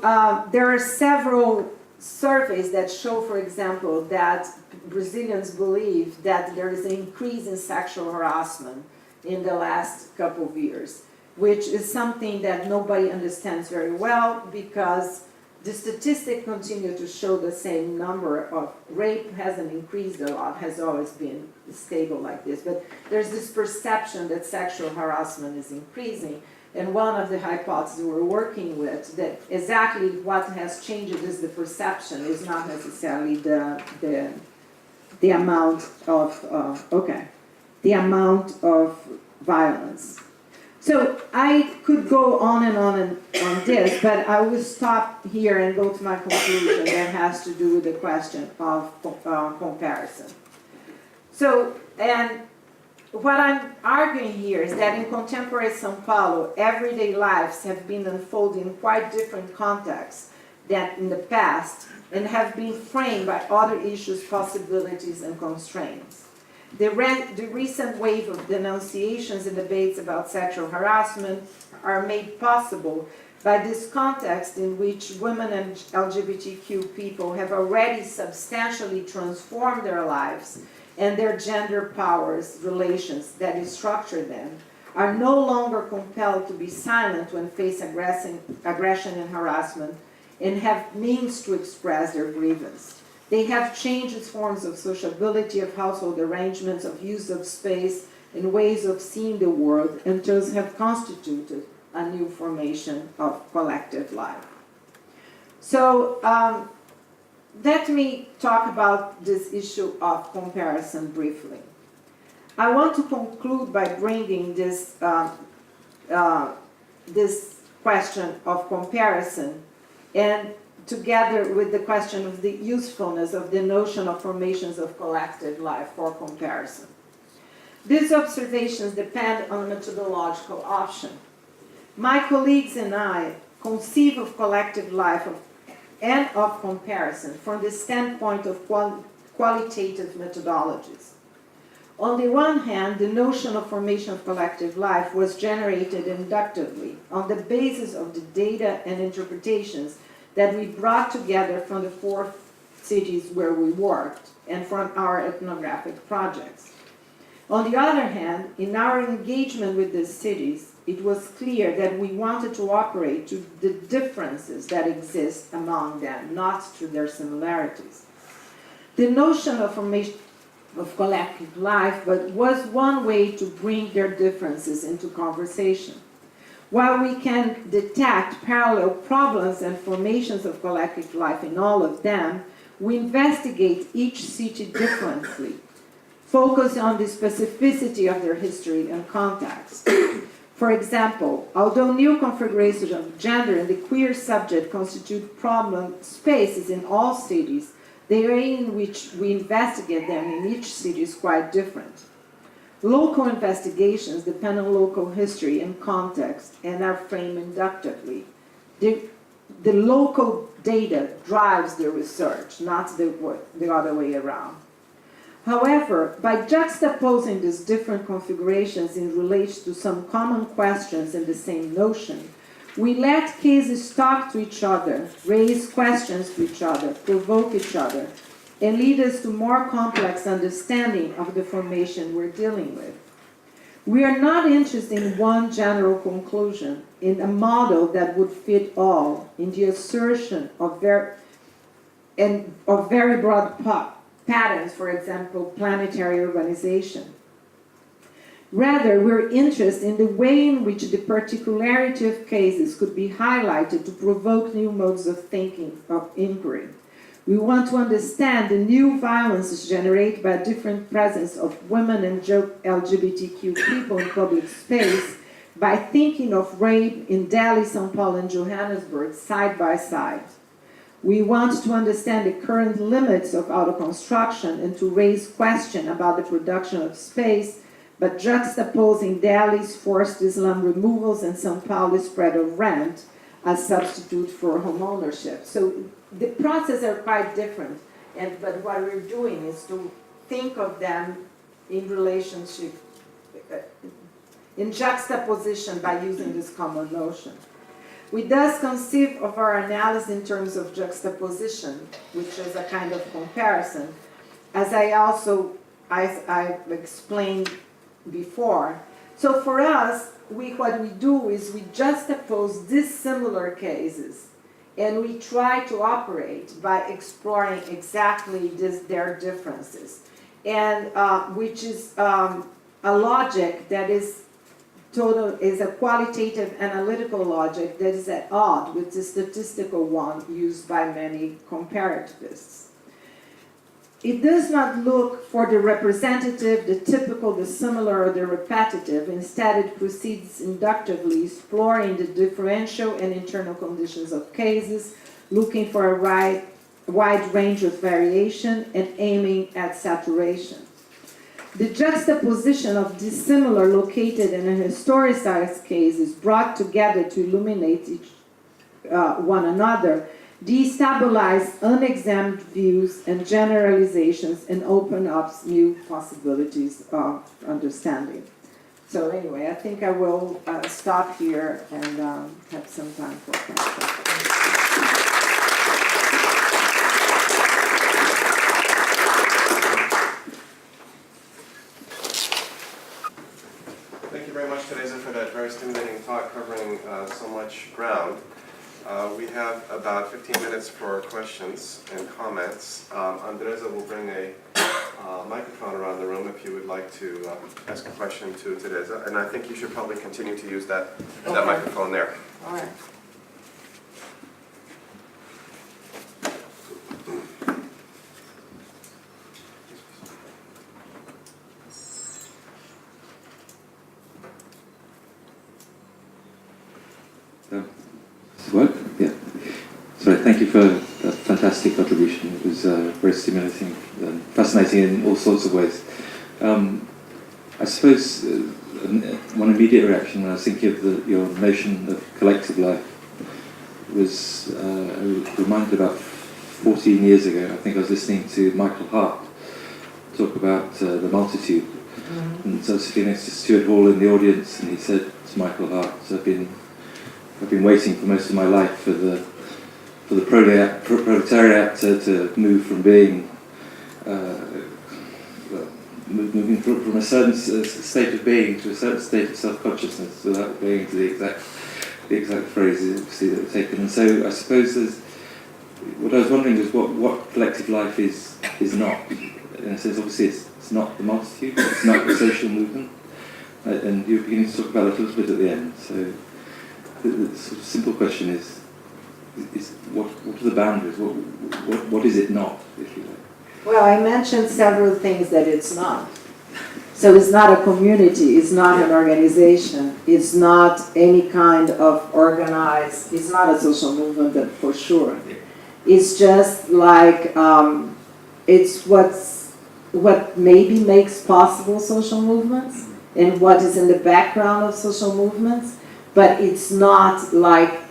S2: there are several surveys that show, for example, that Brazilians believe that there is an increase in sexual harassment in the last couple of years, which is something that nobody understands very well because the statistics continue to show the same number of rape hasn't increased a lot, has always been stable like this. But there's this perception that sexual harassment is increasing. And one of the hypotheses we're working with, that exactly what has changed is the perception, is not necessarily the amount of, the amount of violence. So I could go on and on this, but I will stop here and go to my conclusion that has to do with the question of comparison. So, and what I'm arguing here is that in contemporary São Paulo, everyday lives have been unfolding in quite different contexts than in the past and have been framed by other issues, possibilities, and constraints. The recent wave of denunciations and debates about sexual harassment are made possible by this context in which women and LGBTQ people have already substantially transformed their lives, and their gender powers relations that structure them are no longer compelled to be silent when face aggression and harassment and have means to express their grievance. They have changed forms of sociability, of household arrangements, of use of space, and ways of seeing the world, and thus have constituted a new formation of collective life. So let me talk about this issue of comparison briefly. I want to conclude by bringing this, this question of comparison and together with the question of the usefulness of the notion of formations of collective life for comparison. These observations depend on a methodological option. My colleagues and I conceive of collective life and of comparison from the standpoint of qualitative methodologies. On the one hand, the notion of formation of collective life was generated inductively on the basis of the data and interpretations that we brought together from the 4 cities where we worked and from our ethnographic projects. On the other hand, in our engagement with these cities, it was clear that we wanted to operate to the differences that exist among them, not to their similarities. The notion of formation of collective life was one way to bring their differences into conversation. While we can detect parallel problems and formations of collective life in all of them, we investigate each city differently, focus on the specificity of their history and context. For example, although new configurations of gender and the queer subject constitute problem spaces in all cities, the way in which we investigate them in each city is quite different. Local investigations depend on local history and context and are framed inductively. The local data drives the research, not the other way around. However, by juxtaposing these different configurations in relation to some common questions in the same notion, we let cases talk to each other, raise questions to each other, provoke each other, and lead us to more complex understanding of the formation we're dealing with. We are not interested in one general conclusion, in a model that would fit all, in the assertion of very broad patterns, for example, planetary urbanization. Rather, we're interested in the way in which the particularity of cases could be highlighted to provoke new modes of thinking, of inquiry. We want to understand the new violences generated by a different presence of women and LGBTQ people in public space by thinking of rape in Delhi, São Paulo, and Johannesburg side by side. We want to understand the current limits of auto-construction and to raise questions about the production of space but juxtaposing Delhi's forced Islam removals and São Paulo's spread of rent as substitute for home ownership. So the processes are quite different, but what we're doing is to think of them in relationship, in juxtaposition by using this common notion. We thus conceive of our analysis in terms of juxtaposition, which is a kind of comparison, as I explained before. So for us, what we do is we juxtapose dissimilar cases, and we try to operate by exploring exactly their differences, and which is a logic that is a qualitative analytical logic that is at odds with the statistical one used by many comparativists. It does not look for the representative, the typical, the similar, or the repetitive. Instead, it proceeds inductively, exploring the differential and internal conditions of cases, looking for a wide range of variation and aiming at saturation. The juxtaposition of dissimilar located in a historicized case is brought together to illuminate one another, destabilize unexamined views and generalizations, and open up new possibilities of understanding. So anyway, I think I will stop here and have some time for questions.
S1: Thank you very much, Teresa, for that very stimulating talk covering so much ground. We have about 15 minutes for questions and comments. Andresa will bring a microphone around the room if you would like to ask a question to Teresa. And I think you should probably continue to use that microphone there.
S2: All right.
S3: Thank you for that fantastic contribution. It was very stimulating and fascinating in all sorts of ways. I suppose one immediate reaction when I was thinking of your notion of collective life was reminded about 14 years ago. I think I was listening to Michael Hart talk about the multitude. Mm-hmm. And so I was sitting next to Stuart Hall in the audience, and he said to Michael Hart, I've been waiting for most of my life for the proletariat to move from being moving from a certain state of being to a certain state of self-consciousness, without going into the exact phrases that were taken. And so I suppose what I was wondering was what collective life is not. In a sense, obviously it's not the multitude, it's not the social movement, and you're beginning to talk about it a little bit at the end. So the sort of simple question is what are the boundaries? What is it not, if you like?
S2: Well, I mentioned several things that it's not. So it's not a community, it's not an organization, it's not any kind of organized, it's not a social movement, for sure. It's just like, it's what maybe makes possible social movements and what is in the background of social movements. But it's not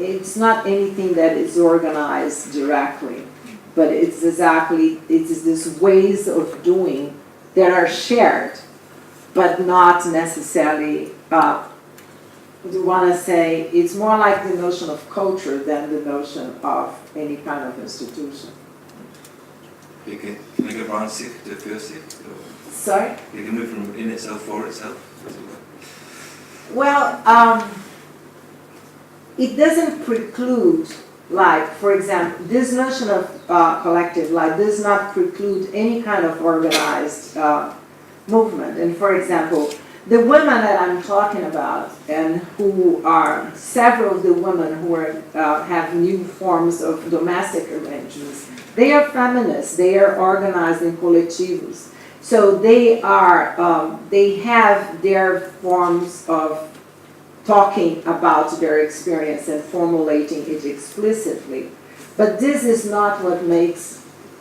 S2: anything that is organized directly, but it's these ways of doing that are shared, but not necessarily, it's more like the notion of culture than the notion of any kind of institution.
S3: Can you go from sick to fierce?
S2: Sorry?
S3: You can move from in itself for itself?
S2: Well, it doesn't preclude, like, for example, this notion of collective life does not preclude any kind of organized movement. And for example, the women that I'm talking about, and who are several of the women who have new forms of domestic arrangements, they are feminists, they are organized in colectivos. So they have their forms of talking about their experience and formulating it explicitly. But this is not what makes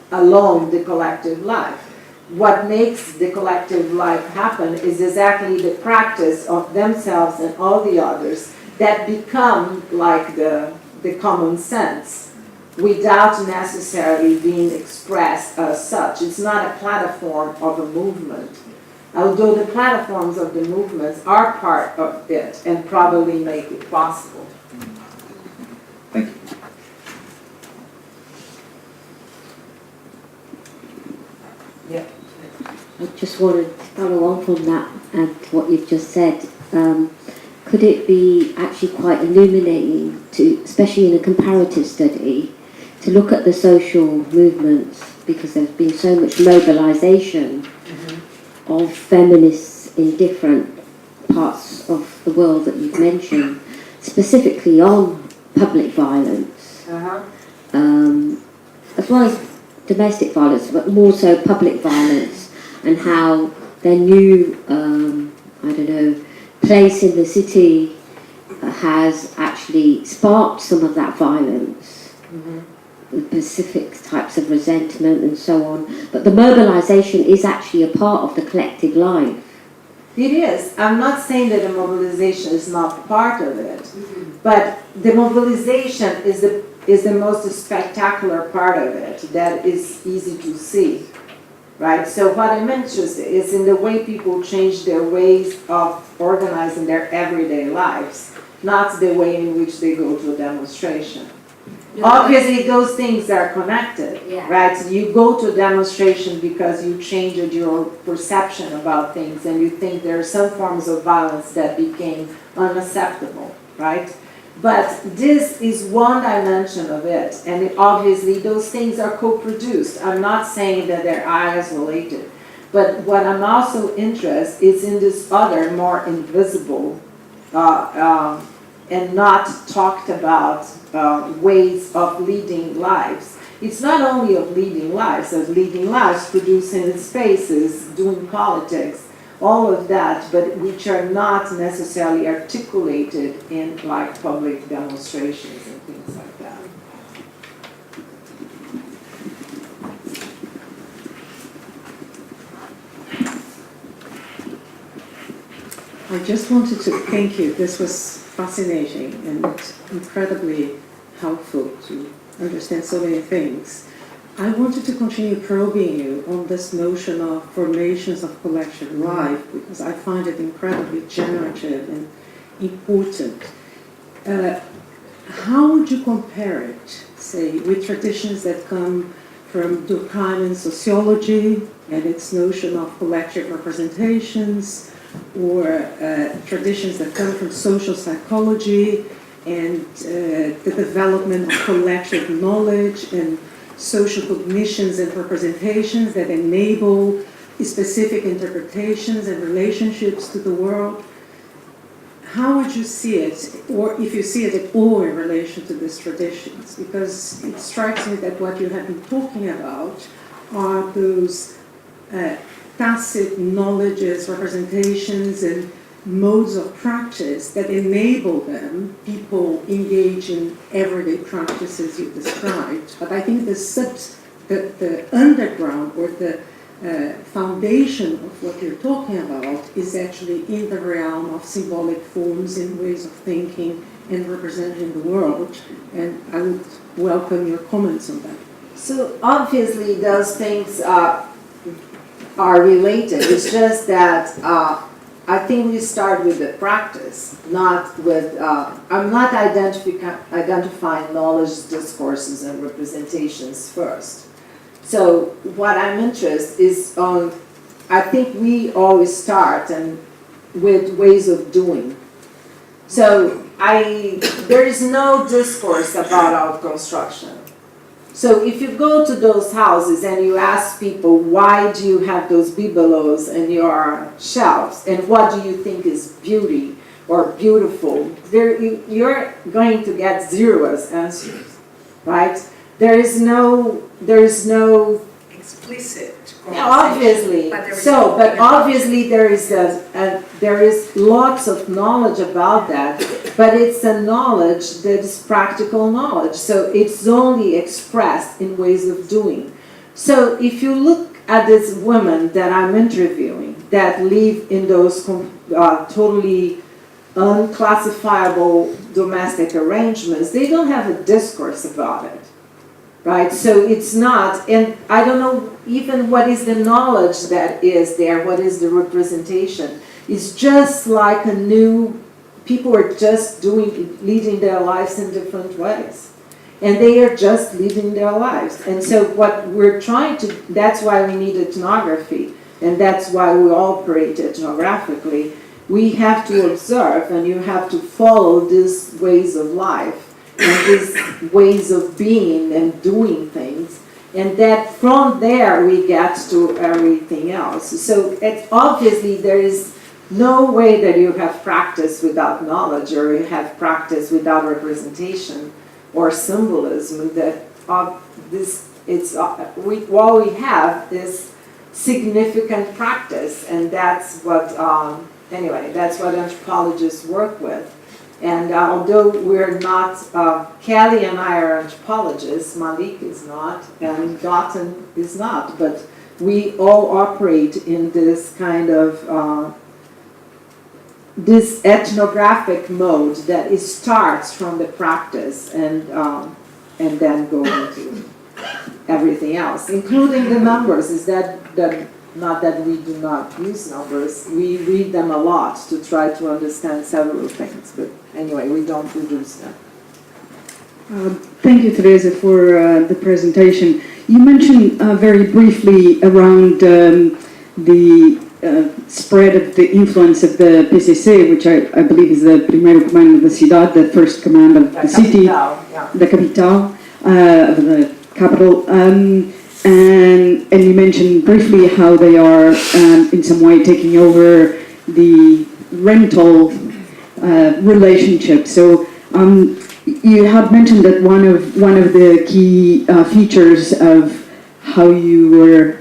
S2: alone the collective life. what makes the collective life happen is exactly the practice of themselves and all the others that become like the common sense without necessarily being expressed as such. It's not a platform of a movement, although the platforms of the movements are part of it and probably make it possible.
S3: Thank you.
S2: Yeah.
S4: I just wanted to follow on from that and what you've just said. Could it be actually quite illuminating to, especially in a comparative study, to look at the social movements, because there's been so much mobilization of feminists in different parts of the world that you've mentioned, specifically on public violence, as well as domestic violence, but more so public violence, and how their new, place in the city has actually sparked some of that violence, specific types of resentment and so on. But the mobilization is actually a part of the collective life.
S2: It is. I'm not saying that the mobilization is not part of it, but the mobilization is the most spectacular part of it that is easy to see, right? So what I'm interested is in the way people change their ways of organizing their everyday lives, not the way in which they go to a demonstration. Obviously, those things are connected, right? So you go to a demonstration because you changed your perception about things and you think there are some forms of violence that became unacceptable, right? But this is one dimension of it, and obviously those things are co-produced. I'm not saying that they're isolated, but what I'm also interested is in this other, more invisible, and not talked about ways of leading lives. It's not only of leading lives, producing spaces, doing politics, all of that, but which are not necessarily articulated in like public demonstrations and things like that.
S5: I just wanted to thank you. This was fascinating and incredibly helpful to understand so many things. I wanted to continue probing you on this notion of formations of collective life, because I find it incredibly generative and important. How would you compare it, say, with traditions that come from Durkheimian sociology and its notion of collective representations, or traditions that come from social psychology and the development of collective knowledge and social cognitions and representations that enable specific interpretations and relationships to the world? How would you see it, or if you see it at all in relation to these traditions? Because it strikes me that what you have been talking about are those tacit knowledges, representations, and modes of practice that enable them, people engage in everyday practices you described. But I think the underground or the foundation of what you're talking about is actually in the realm of symbolic forms and ways of thinking and representing the world. And I would welcome your comments on that.
S2: So obviously those things are related. It's just that I think we start with the practice, not with, I'm not identifying knowledge, discourses, and representations first. So what I'm interested is on, I think we always start with ways of doing. So there is no discourse about our construction. So if you go to those houses and you ask people, why do you have those bibelots in your shelves, and what do you think is beauty or beautiful, you're going to get zero answers, right? There is no
S6: explicit.
S2: Obviously, but obviously there is lots of knowledge about that, but it's a knowledge that is practical knowledge. So it's only expressed in ways of doing. So if you look at these women that I'm interviewing that live in those totally unclassifiable domestic arrangements, they don't have a discourse about it, right? So it's not, and I don't know even what is the knowledge that is there, what is the representation. It's just like a new, people are just leading their lives in different ways. And they are just living their lives. And so what we're trying to, that's why we need ethnography, and that's why we operate ethnographically. We have to observe, and you have to follow these ways of life, and these ways of being and doing things. And that from there we get to everything else. So obviously there is no way that you have practice without knowledge, or you have practice without representation or symbolism. That all we have is significant practice, and that's what anyway, that's what anthropologists work with. And although we're not, Kelly and I are anthropologists, Malik is not, and Dotton is not, but we all operate in this kind of this ethnographic mode that it starts from the practice and then go into everything else, including the numbers. Is that not that we do not use numbers, we read them a lot to try to understand several things, but anyway, we don't reduce them.
S6: Thank you, Teresa, for the presentation. You mentioned very briefly around the spread of the influence of the PCC, which I believe is the Primeiro Comando da Cidade, the first command of the city, the capital, of the capital. And you mentioned briefly how they are in some way taking over the rental relationship. So you had mentioned that one of the key features of how you were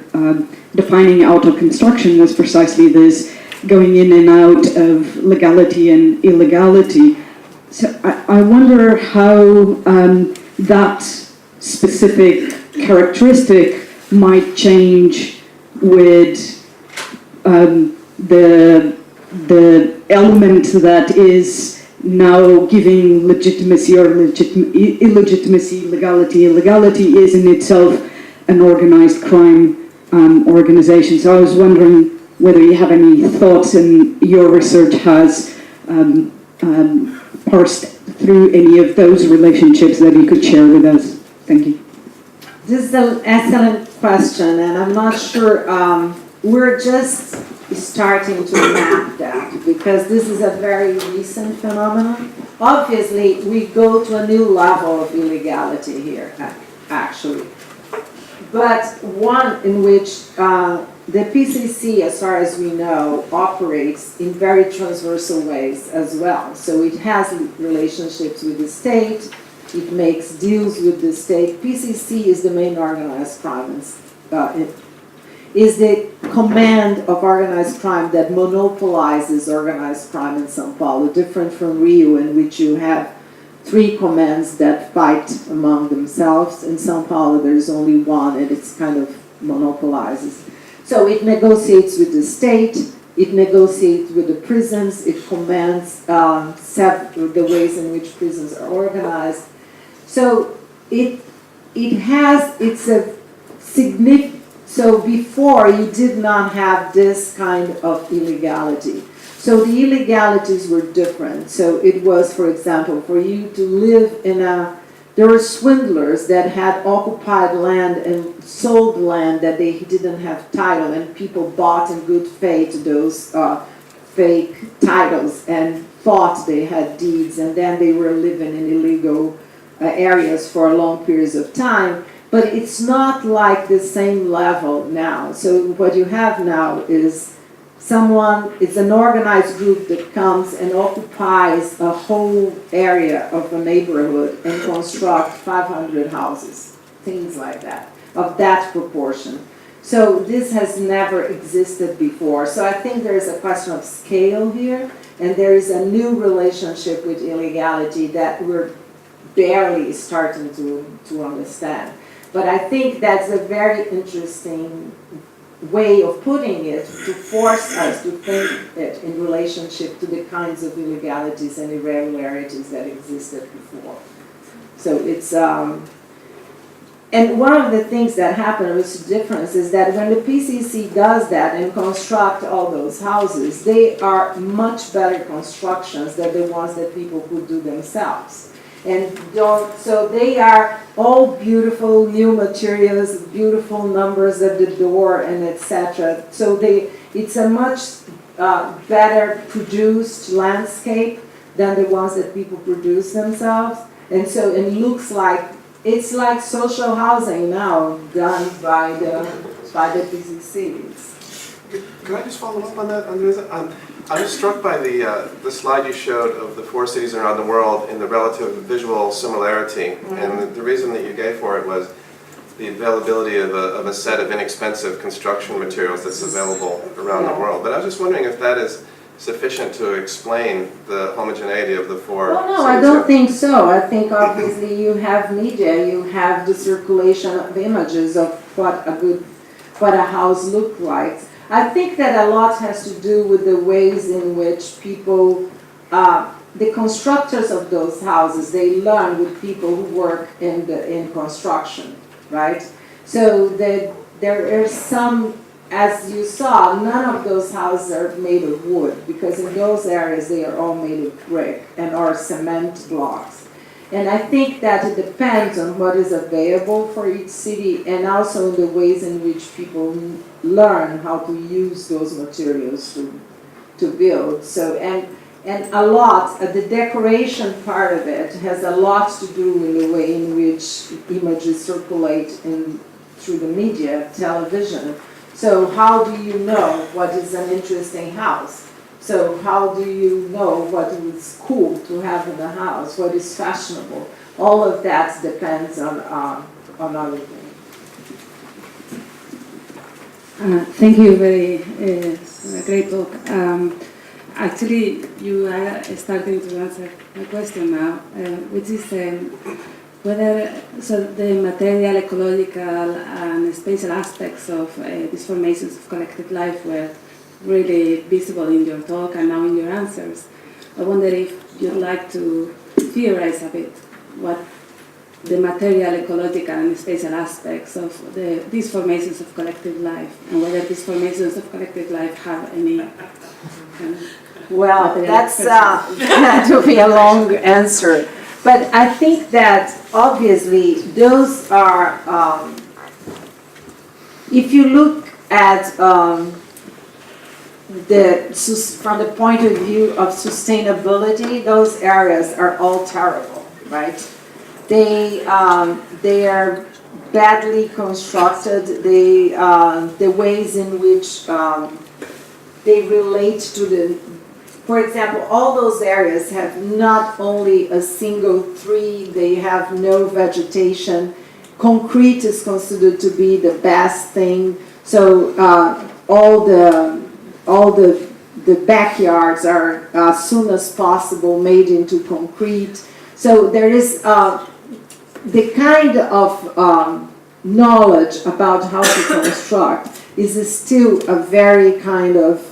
S6: defining auto construction was precisely this going in and out of legality and illegality. So I wonder how that specific characteristic might change with the element that is now giving legitimacy or illegitimacy, legality. Illegality is in itself an organized crime organization. So I was wondering whether you have any thoughts, and your research has parsed through any of those relationships that you could share with us. Thank you.
S2: This is an excellent question, and I'm not sure, we're just starting to map that, because this is a very recent phenomenon. Obviously, we go to a new level of illegality here, actually. But one in which the PCC, as far as we know, operates in very transversal ways as well. So it has relationships with the state, it makes deals with the state. PCC is the main organized crime, is the command of organized crime that monopolizes organized crime in São Paulo, different from Rio, in which you have three commands that fight among themselves. In São Paulo, there's only one, and it's kind of monopolizes. So it negotiates with the state, it negotiates with the prisons, it commands the ways in which prisons are organized. So it's a significant, so before you did not have this kind of illegality. So the illegalities were different. So it was, for example, for you to live there were swindlers that had occupied land and sold land that they didn't have title, and people bought in good faith those fake titles and thought they had deeds, and then they were living in illegal areas for long periods of time. But it's not like the same level now. So what you have now is it's an organized group that comes and occupies a whole area of a neighborhood and construct 500 houses, things like that, of that proportion. So this has never existed before. So I think there is a question of scale here, and there is a new relationship with illegality that we're barely starting to understand. But I think that's a very interesting way of putting it to force us to think it in relationship to the kinds of illegalities and irregularities that existed before. So it's, and one of the things that happened, which is difference, is that when the PCC does that and construct all those houses, they are much better constructions than the ones that people could do themselves. And so they are all beautiful new materials, beautiful numbers at the door, and etc. So it's a much better produced landscape than the ones that people produce themselves. And so it looks like, it's like social housing now done by the PCCs.
S1: Could I just follow up on that, Andresa? I was struck by the slide you showed of the 4 cities around the world in the relative visual similarity. And the reason that you gave for it was the availability of a set of inexpensive construction materials that's available around the world. But I was just wondering if that is sufficient to explain the homogeneity of the 4
S2: Well, no,
S1: cities.
S2: I don't think so. I think obviously you have media, you have the circulation of images of what a house looked like. I think that a lot has to do with the ways in which people, the constructors of those houses, they learn with people who work in construction, right? So there are some, as you saw, none of those houses are made of wood, because in those areas they are all made of brick and or cement blocks. And I think that it depends on what is available for each city, and also in the ways in which people learn how to use those materials to build. So, and a lot, the decoration part of it has a lot to do with the way in which images circulate through the media, television. So how do you know what is an interesting house? So how do you know what is cool to have in the house, what is fashionable? All of that depends on other things.
S7: Thank you, very great talk. Actually, you are starting to answer my question now, which is whether the material, ecological, and spatial aspects of these formations of collective life were really visible in your talk and now in your answers. I wonder if you'd like to theorize a bit what the material, ecological, and spatial aspects of these formations of collective life, and whether these formations of collective life have any
S2: well, that's that will be a long answer. But I think that obviously those are, if you look at from the point of view of sustainability, those areas are all terrible, right? They are badly constructed. The ways in which they relate to the, for example, all those areas have not only a single tree, they have no vegetation. Concrete is considered to be the best thing. So all the backyards are as soon as possible made into concrete. So there is the kind of knowledge about how to construct is still a very kind of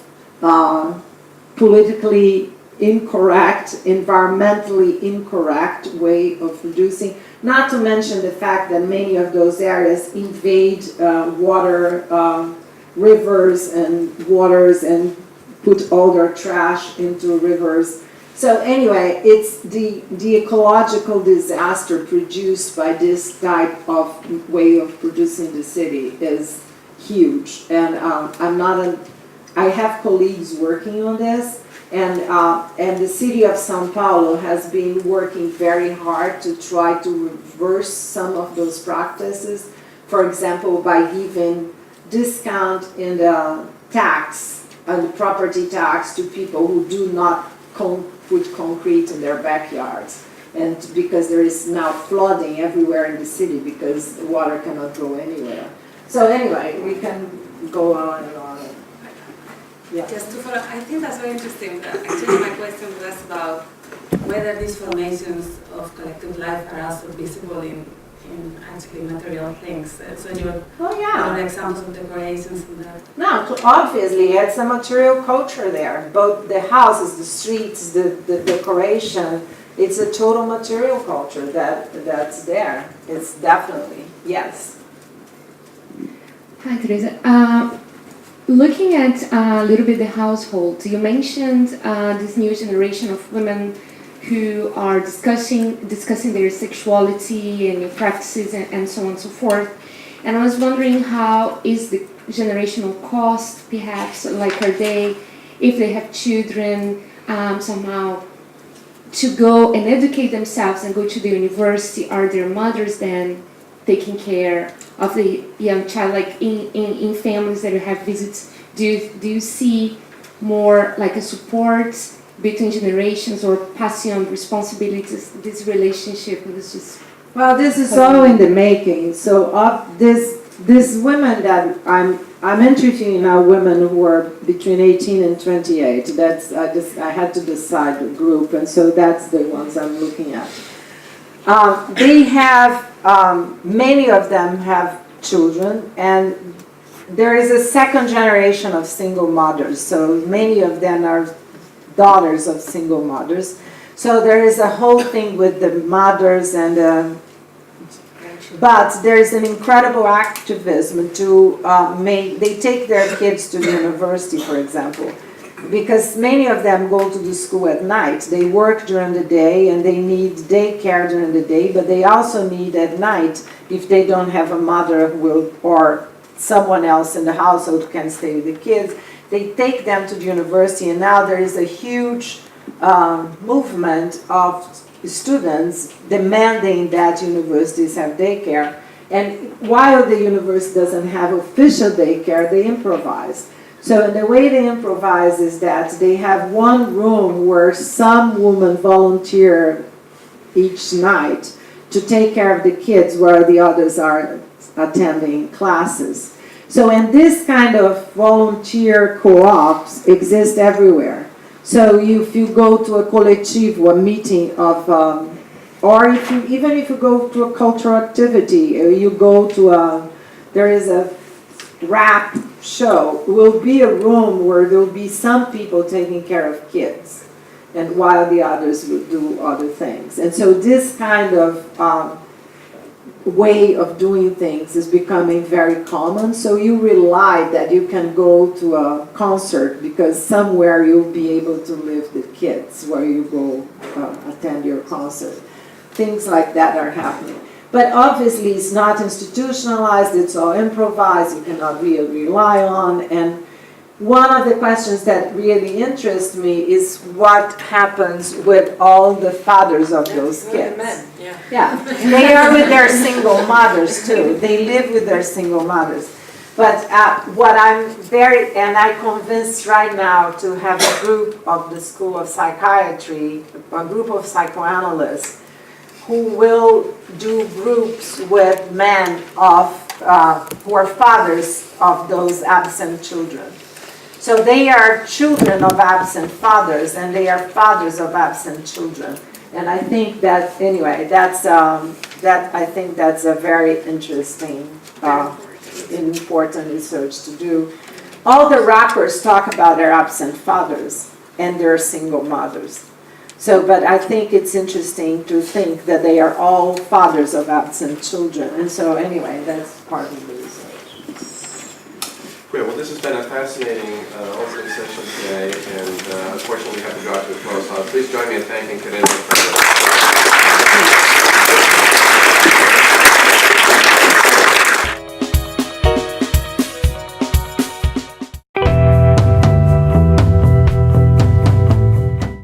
S2: politically incorrect, environmentally incorrect way of producing, not to mention the fact that many of those areas invade water, rivers and waters and put all their trash into rivers. So anyway, it's the ecological disaster produced by this type of way of producing the city is huge. And I have colleagues working on this, and the city of São Paulo has been working very hard to try to reverse some of those practices. For example, by giving discount in the tax, the property tax, to people who do not put concrete in their backyards. And because there is now flooding everywhere in the city because the water cannot go anywhere. So anyway, we can go on and on. Yeah.
S8: Just to follow, I think that's very interesting. Actually, my question was about whether these formations of collective life are also visible in in actually material things. So you
S2: Oh,
S8: have
S2: yeah.
S8: examples of decorations and that.
S2: No, obviously, it's a material culture there. Both the houses, the streets, the decoration, it's a total material culture that's there. It's definitely, yes.
S9: Hi, Teresa. Looking at a little bit the household, you mentioned this new generation of women who are discussing their sexuality and new practices and so on and so forth. And I was wondering, how is the generational cost, perhaps, like are they, if they have children, somehow to go and educate themselves and go to the university, are their mothers then taking care of the young child, like in families that you have visits? Do you see more like a support between generations or passing on responsibilities? This relationship was just...
S2: Well, this is all in the making. So these women that I'm interviewing now, women who are between 18 and 28. I had to decide the group, and so that's the ones I'm looking at. They have many of them have children, and there is a second generation of single mothers. So many of them are daughters of single mothers. So there is a whole thing with the mothers and but there is an incredible activism to they take their kids to the university, for example, because many of them go to the school at night. They work during the day and they need daycare during the day, but they also need at night, if they don't have a mother who will, or someone else in the household who can stay with the kids, they take them to the university, and now there is a huge movement of students demanding that universities have daycare. And while the university doesn't have official daycare, they improvise. So the way they improvise is that they have one room where some women volunteer each night to take care of the kids while the others are attending classes. So, and this kind of volunteer co-ops exist everywhere. So if you go to a coletivo, a meeting of, or even if you go to a cultural activity, or you go to there is a rap show, will be a room where there will be some people taking care of kids, and while the others will do other things. And so this kind of way of doing things is becoming very common. So you rely that you can go to a concert because somewhere you'll be able to live the kids where you go attend your concert. Things like that are happening. But obviously it's not institutionalized, it's all improvised, you cannot really rely on. And one of the questions that really interests me is what happens with all the fathers of those kids.
S8: Men, yeah.
S2: Yeah, they are with their single mothers too. They live with their single mothers. But what I'm I'm convinced right now to have a group of the School of Psychiatry, a group of psychoanalysts who will do groups with men who are fathers of those absent children. So they are children of absent fathers, and they are fathers of absent children. And I think that, anyway, I think that's a very interesting, important research to do. All the rappers talk about their absent fathers and their single mothers. So, but I think it's interesting to think that they are all fathers of absent children. And so, anyway, that's part of the research.
S1: Great. Well, this has been a fascinating opening session today, and unfortunately we have to draw to a close. Please join me in thanking Teresa for